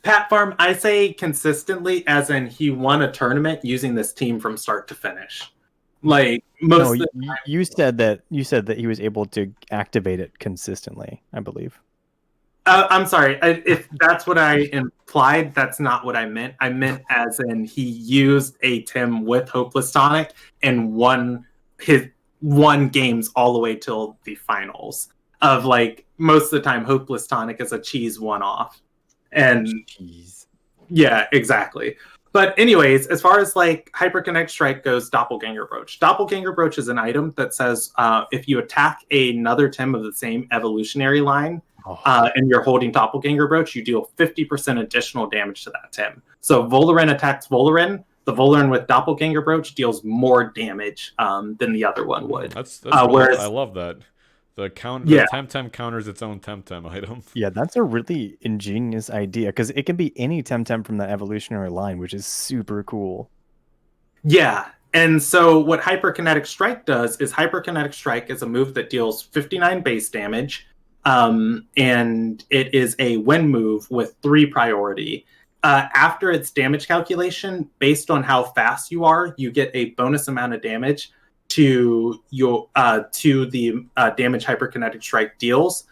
Pat Farm, I say consistently as in he won a tournament using this team from start to finish. Like most. No, you said that he was able to activate it consistently, I believe. I'm sorry. If that's what I implied, that's not what I meant. I meant as in he used a Tim with Hopeless Tonic and won games all the way till the finals. Of like most of the time, Hopeless Tonic is a cheese one-off, and yeah, exactly. But anyways, as far as like Hyperkinetic Strike goes, Doppelganger Brooch. Doppelganger Brooch is an item that says if you attack another Tim of the same evolutionary line. And you're holding Doppelganger Brooch, you deal 50% additional damage to that Tim. So Volarend attacks Volarend. The Volarend with Doppelganger Brooch deals more damage than the other one would. That's whereas, I love that. The Temtem counters its own Temtem item. Yeah, that's a really ingenious idea, because it can be any Temtem from the evolutionary line, which is super cool. Yeah, and so what Hyperkinetic Strike does is Hyperkinetic Strike is a move that deals 59 base damage, and it is a win move with 3 priority. After its damage calculation, based on how fast you are, you get a bonus amount of damage to your to the damage hyperkinetic strike deals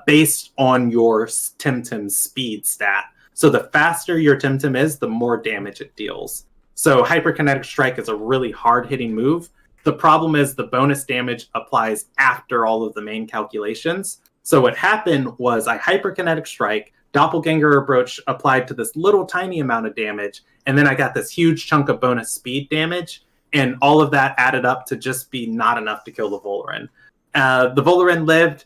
based on your Temtem speed stat. So the faster your Temtem is, the more damage it deals. So hyperkinetic strike is a really hard hitting move. The problem is the bonus damage applies after all of the main calculations. So what happened was I hyperkinetic strike, doppelganger approach applied to this little tiny amount of damage, and then I got this huge chunk of bonus speed damage, and all of that added up to just be not enough to kill the Volarin. The Volarin lived,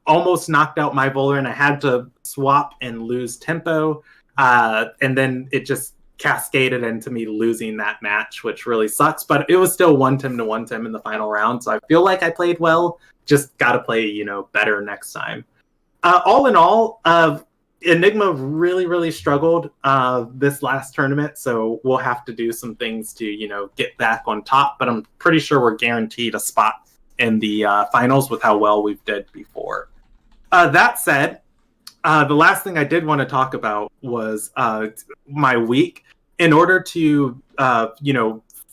almost knocked out my Volarin. I had to swap and lose tempo, and then it just cascaded into me losing that match, which really sucks, but it was still 1-Tem to 1-Tem in the final round, so I feel like I played well, just gotta play, better next time. All in all, Enigma really struggled this last tournament, so we'll have to do some things to, get back on top, but I'm pretty sure we're guaranteed a spot in the finals with how well we've did before. That said, the last thing I did want to talk about was my week. In order to,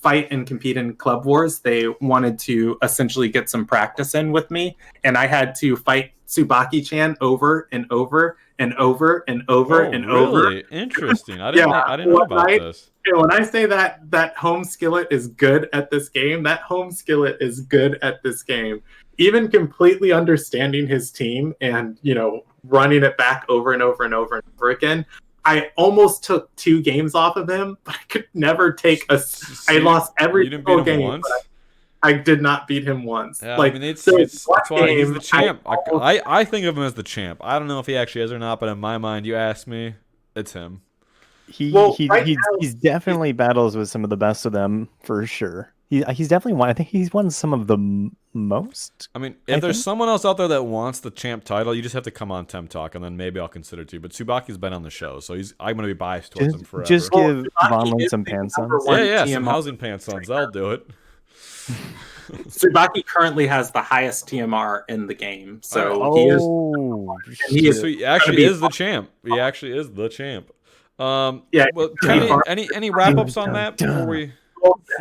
fight and compete in Club Wars, they wanted to essentially get some practice in with me, and I had to fight Tsubaki-chan over and over and over and over and over. Really? Interesting. I didn't know about this. When I say that home skillet is good at this game, that home skillet is good at this game. Even completely understanding his team and, running it back over and over and over and over again, I almost took 2 games off of him, but I could never take I lost every single game. I did not beat him once. Yeah, it's that's why he's the champ. I think of him as the champ. I don't know if he actually is or not, but in my mind, you ask me, it's him. He's definitely battles with some of the best of them for sure. He's definitely won. I think he's won some of the most. If there's someone else out there that wants the champ title, you just have to come on TemTalk, and then maybe I'll consider it too. But Tsubaki's been on the show, so I'm going to be biased towards him forever. Just give Vonlin some pantsons. Some housing pantsons. That'll do it. Tsubaki currently has the highest TMR in the game, so he actually is the champ. He actually is the champ. Well, any wrap ups on that before we?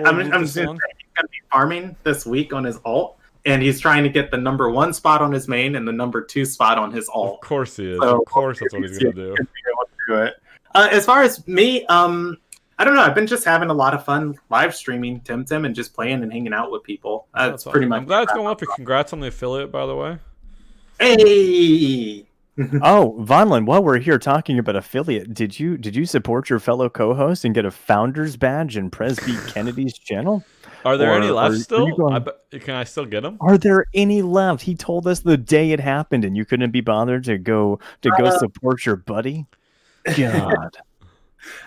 I'm just going to say he's going to be farming this week on his ult, and he's trying to get the number 1 spot on his main and the number 2 spot on his ult. Of course he is. So, of course that's what he's going to do. As far as me, I don't know. I've been just having a lot of fun live streaming Temtem and just playing and hanging out with people. That's pretty much. I'm glad it's going up. Congrats on the affiliate, by the way. Hey. Vonlin, while we're here talking about affiliate, did you support your fellow co-host and get a founder's badge in Presby Kennedy's channel? Are there any left still? Can I still get them? Are there any left? He told us the day it happened, and you couldn't be bothered to go support your buddy. God.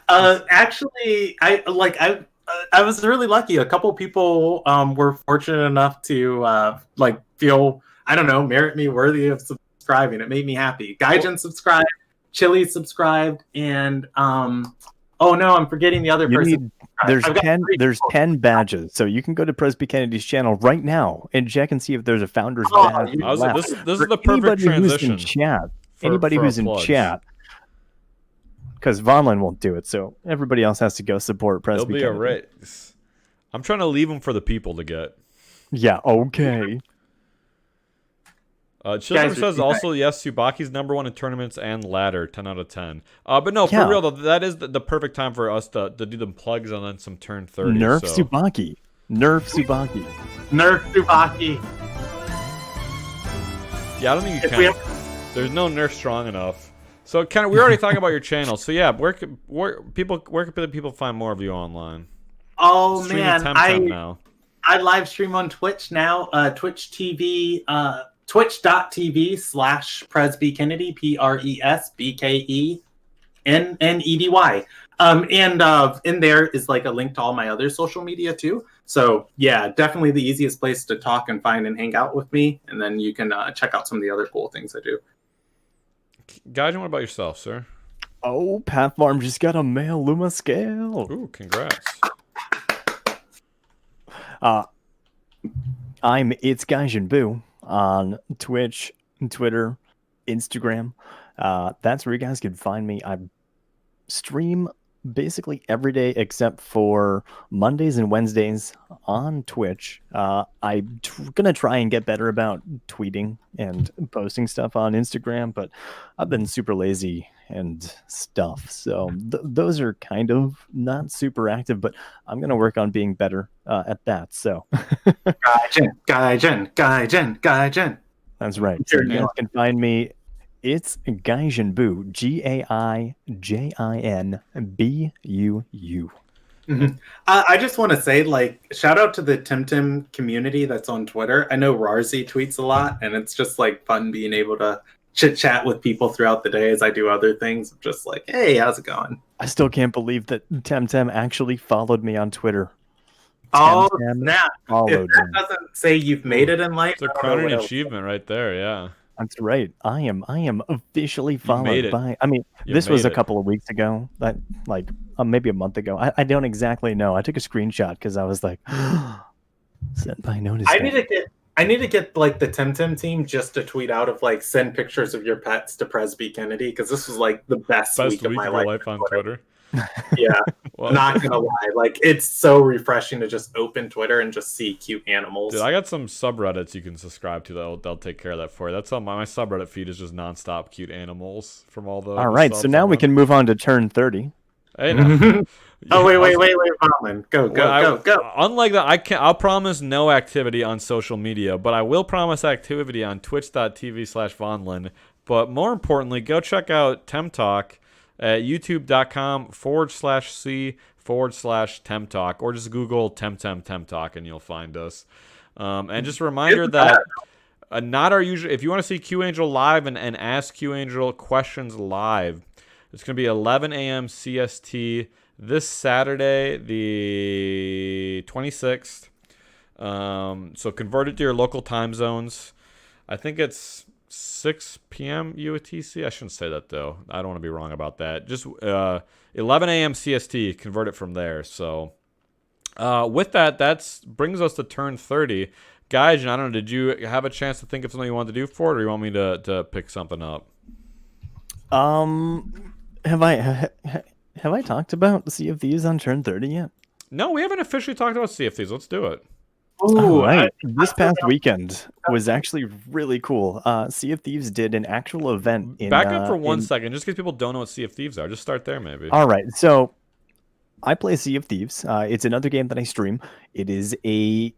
Actually, I was really lucky. A couple people were fortunate enough to feel, I don't know, merit me worthy of subscribing. It made me happy. Gaijin subscribed, Chili subscribed, and oh no, I'm forgetting the other person. There's 10 badges, so you can go to Presby Kennedy's channel right now and check and see if there's a founder's badge. This is the perfect transition. Anybody who's in chat. Because Vonlin won't do it, so everybody else has to go support Presby Kennedy. It'll be a race. I'm trying to leave them for the people to get. Yeah, okay. Children says also, yes, Tsubaki's number 1 in tournaments and ladder, 10 out of 10. But no, for real, though, that is the perfect time for us to do the plugs and then some turn 30. Nerf Tsubaki. Nerf Tsubaki. Nerf Tsubaki. Yeah, I don't think you can. There's no nerf strong enough. So, we already talking about your channel. So, yeah, where can people find more of you online? Oh, man. Now. I live stream on Twitch now. Twitch TV, twitch.tv/Presby Kennedy, PresBkennedy. And in there is like a link to all my other social media too. So yeah, definitely the easiest place to talk and find and hang out with me. And then you can check out some of the other cool things I do. Guys, what about yourself, sir? Oh, Pat Farm just got a male Luma scale. Ooh, congrats. I'm It's Gaijin Boo on Twitch, Twitter, Instagram. That's where you guys can find me. I stream basically every day except for Mondays and Wednesdays on Twitch. I'm gonna try and get better about tweeting and posting stuff on Instagram, but I've been super lazy and stuff. So those are kind of not super active, but I'm gonna work on being better at that. So Gaijin. That's right. So you guys can find me. It's Gaijinbu, GAIJINBUU. Mm-hmm. I just want to say, like, shout out to the Temtem community that's on Twitter. I know Rarzi tweets a lot, and it's just like fun being able to chit chat with people throughout the day as I do other things. Just like, hey, how's it going? I still can't believe that Temtem actually followed me on Twitter. Oh, snap. If that doesn't say you've made it in life, it's a crowning achievement right there. Yeah. That's right. I am officially followed by. I mean, this was a couple of weeks ago. That like maybe a month ago. I don't exactly know. I took a screenshot because I was like, senpai noticed. I need to get like the Temtem team just to tweet out of like send pictures of your pets to Presby Kennedy because this was like the best week of my life on Twitter. Yeah, well, not gonna lie, like it's so refreshing to just open Twitter and just see cute animals. Dude, I got some subreddits you can subscribe to they'll take care of that for you. That's on my subreddit feed is just nonstop cute animals from all the. All right, so now we can move on to turn 30. Hey, no. Oh wait, Vaughn. Go. Unlike that, I'll promise no activity on social media, but I will promise activity on twitch.tv/Vonlin. But more importantly, go check out TemTalk at youtube.com/c/TemTalk, or just Google TemTalk and you'll find us. And just a reminder that not our usual. If you want to see Q Angel live and ask Q Angel questions live, it's going to be 11 a.m. CST this Saturday, the 26th. So convert it to your local time zones. I think it's 6 p.m. UTC. I shouldn't say that, though. I don't want to be wrong about that. Just 11 a.m. CST, convert it from there. So with that brings us to turn 30. Guys, I don't know, did you have a chance to think of something you wanted to do for it, or you want me to pick something up? Have I talked about Sea of Thieves on turn 30 yet? No, we haven't officially talked about Sea of Thieves. Let's do it. Oh, right. This past weekend was actually really cool. Sea of Thieves did an actual event. Back up for 1 second, just because people don't know what Sea of Thieves are. Just start there, maybe. All right. So I play Sea of Thieves. It's another game that I stream. It is a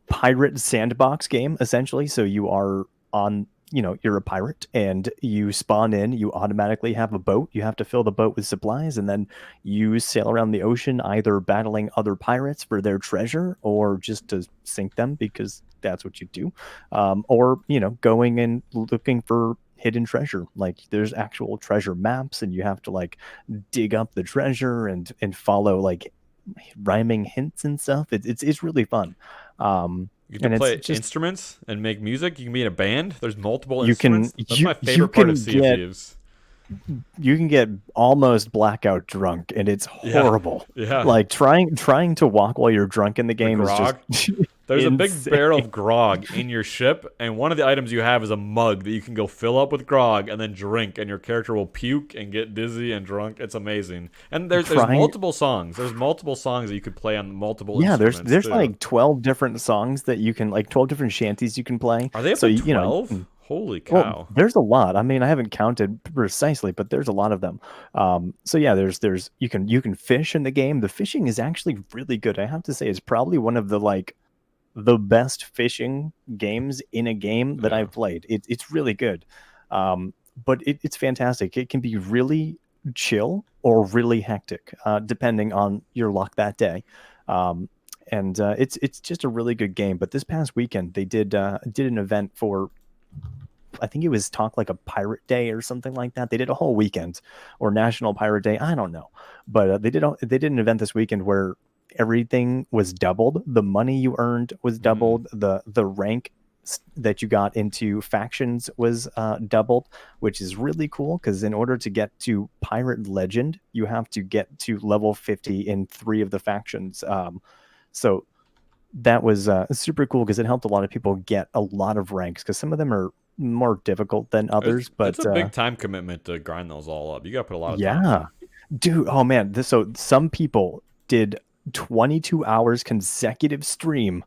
pirate sandbox game, essentially. So you are on... you're a pirate and you spawn in, you automatically have a boat. You have to fill the boat with supplies, and then you sail around the ocean, either battling other pirates for their treasure or just to sink them because that's what you do. Or, going and looking for hidden treasure. Like there's actual treasure maps and you have to like dig up the treasure and follow like rhyming hints and stuff. It's really fun. You can play instruments and make music. You can be in a band. There's multiple instruments. That's my favorite part of Sea of Thieves. You can get almost blackout drunk, and it's horrible. Yeah. Like trying to walk while you're drunk in the game is just There's insane. a big barrel of grog in your ship, and one of the items you have is a mug that you can go fill up with grog and then drink, and your character will puke and get dizzy and drunk. It's amazing. And there's multiple songs. There's multiple songs that you could play on multiple instruments. Yeah, there's like 12 different songs that you can, like 12 different shanties you can play. Are they up to 12? Holy cow. Well, there's a lot. I mean, I haven't counted precisely, but there's a lot of them. So yeah, there's you can fish in the game. The fishing is actually really good. I have to say it's probably one of the best fishing games in a game that I've played. It's really good. But it's fantastic. It can be really chill or really hectic, depending on your luck that day. And it's just a really good game. But this past weekend they did an event for, I think it was Talk Like a Pirate Day or something like that. They did a whole weekend, or National Pirate Day. I don't know, but they did an event this weekend where everything was doubled. The money you earned was doubled. The rank that you got into factions was doubled, which is really cool because in order to get to Pirate Legend, you have to get to level 50 in 3 of the factions. So that was super cool because it helped a lot of people get a lot of ranks, because some of them are more difficult than others. But it's a big time commitment to grind those all up. You got to put a lot of time in. Dude, oh man, so some people did 22 hours consecutive stream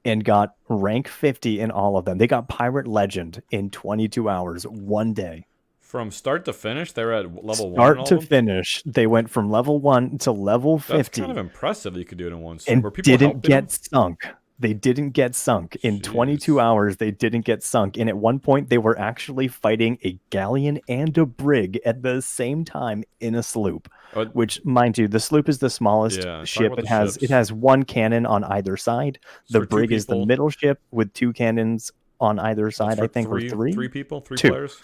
and got rank 50 in all of them. They got Pirate Legend in 22 hours, one day. From start to finish, they were at level 1 Start to finish, they went from level 1 to level 50. That's kind of impressive that you could do it in one stream. And Were people didn't get them? sunk. They didn't get sunk. In 22 hours, they didn't get sunk. And at one point, they were actually fighting a galleon and a brig at the same time in a sloop. Which, mind you, the sloop is the smallest ship. It has one cannon on either side. The brig is the middle ship with 2 cannons on either side. I think three people, 3 2 players.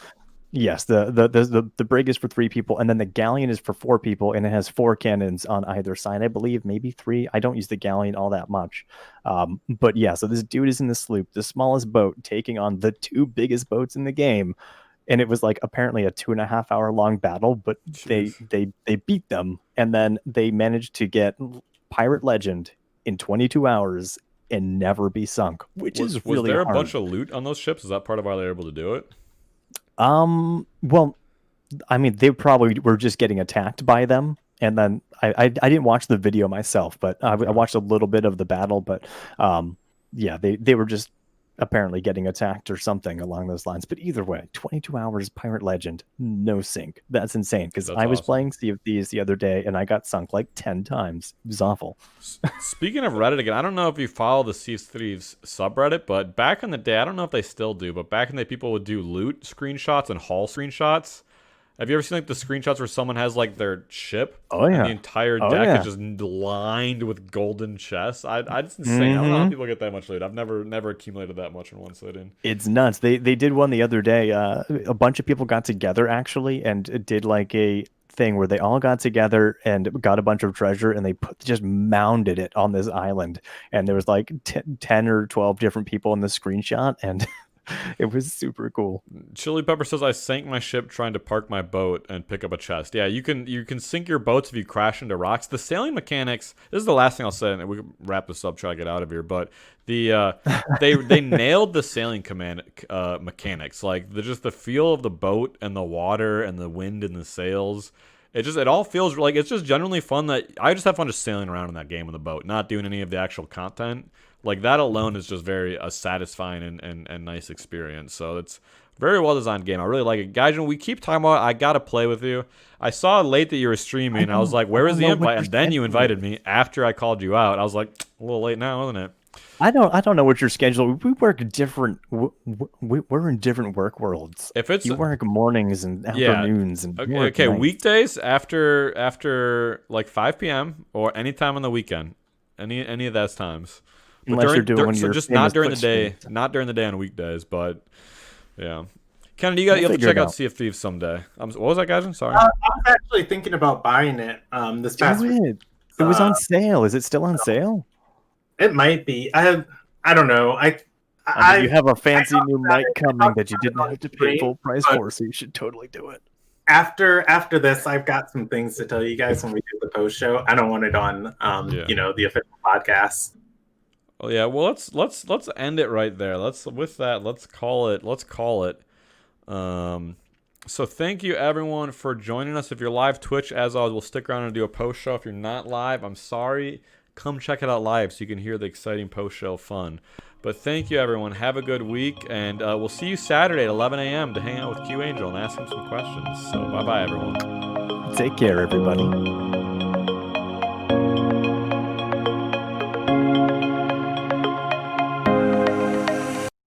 Yes, the brig is for 3 people, and then the galleon is for 4 people, and it has 4 cannons on either side. I believe maybe 3. I don't use the galleon all that much, but yeah. So this dude is in the sloop, the smallest boat, taking on the 2 biggest boats in the game, and it was like apparently a 2.5 hour long battle. But they beat them, and then they managed to get Pirate Legend in 22 hours and never be sunk, which is really hard. Was there a bunch of loot on those ships? Is that part of why they were able to do it? Well, I mean, they probably were just getting attacked by them, and then I didn't watch the video myself, but I watched a little bit of the battle. But yeah, they were just apparently getting attacked or something along those lines. But either way, 22 hours Pirate Legend, no sink. That's insane, because I was playing Sea of Thieves the other day and I got sunk like 10 times. It was awful. Speaking of Reddit again, I don't know if you follow the Sea of Thieves subreddit, but back in the day, I don't know if they still do, but back in the day, people would do loot screenshots and haul screenshots. Have you ever seen like the screenshots where someone has like their ship? Oh yeah. And the entire deck is just lined with golden chests. It's insane. I don't know how people get that much loot. I've never accumulated that much in one sitting. It's nuts. They did one the other day. A bunch of people got together actually and did like a thing where they all got together and got a bunch of treasure, and they just mounded it on this island. And there was like 10 or 12 different people in the screenshot, and it was super cool. Chili Pepper says, I sank my ship trying to park my boat and pick up a chest. Yeah, you can sink your boats if you crash into rocks. The sailing mechanics, this is the last thing I'll say, and we can wrap this up, try to get out of here, but the they nailed the sailing mechanics. Like just the feel of the boat and the water and the wind and the sails. It all feels like it's just genuinely fun. That I just have fun just sailing around in that game on the boat, not doing any of the actual content. Like that alone is just very satisfying and nice experience. So it's a very well designed game. I really like it. Gaijin, we keep talking about I gotta play with you. I saw late that you were streaming. I was like, where is the invite? And then you invited me after I called you out. I was like, a little late now, isn't it? I don't know what your schedule. We work different. We're in different work worlds. If it's you work mornings and afternoons and okay, weekdays after like 5 p.m. or any time on the weekend, any of those times. Unless you're doing so just not during the day, not during the day on weekdays, but yeah. Kennedy, you have to check out Sea of Thieves someday. What was that, Gaijin? Sorry. I was actually thinking about buying it this past week. It was on sale. Is it still on sale? It might be. I don't know. I mean, you have a fancy new mic coming that you didn't have to pay full price for, so you should totally do it. After this, I've got some things to tell you guys when we do the post show. I don't want it on the official podcast. Oh yeah, well let's end it right there. Let's call it. So thank you everyone for joining us. If you're live Twitch, as always, we'll stick around and do a post show. If you're not live, I'm sorry. Come check it out live so you can hear the exciting post show fun. But thank you everyone. Have a good week, and we'll see you Saturday at 11 a.m. to hang out with Q Angel and ask him some questions. So bye bye everyone. Take care everybody.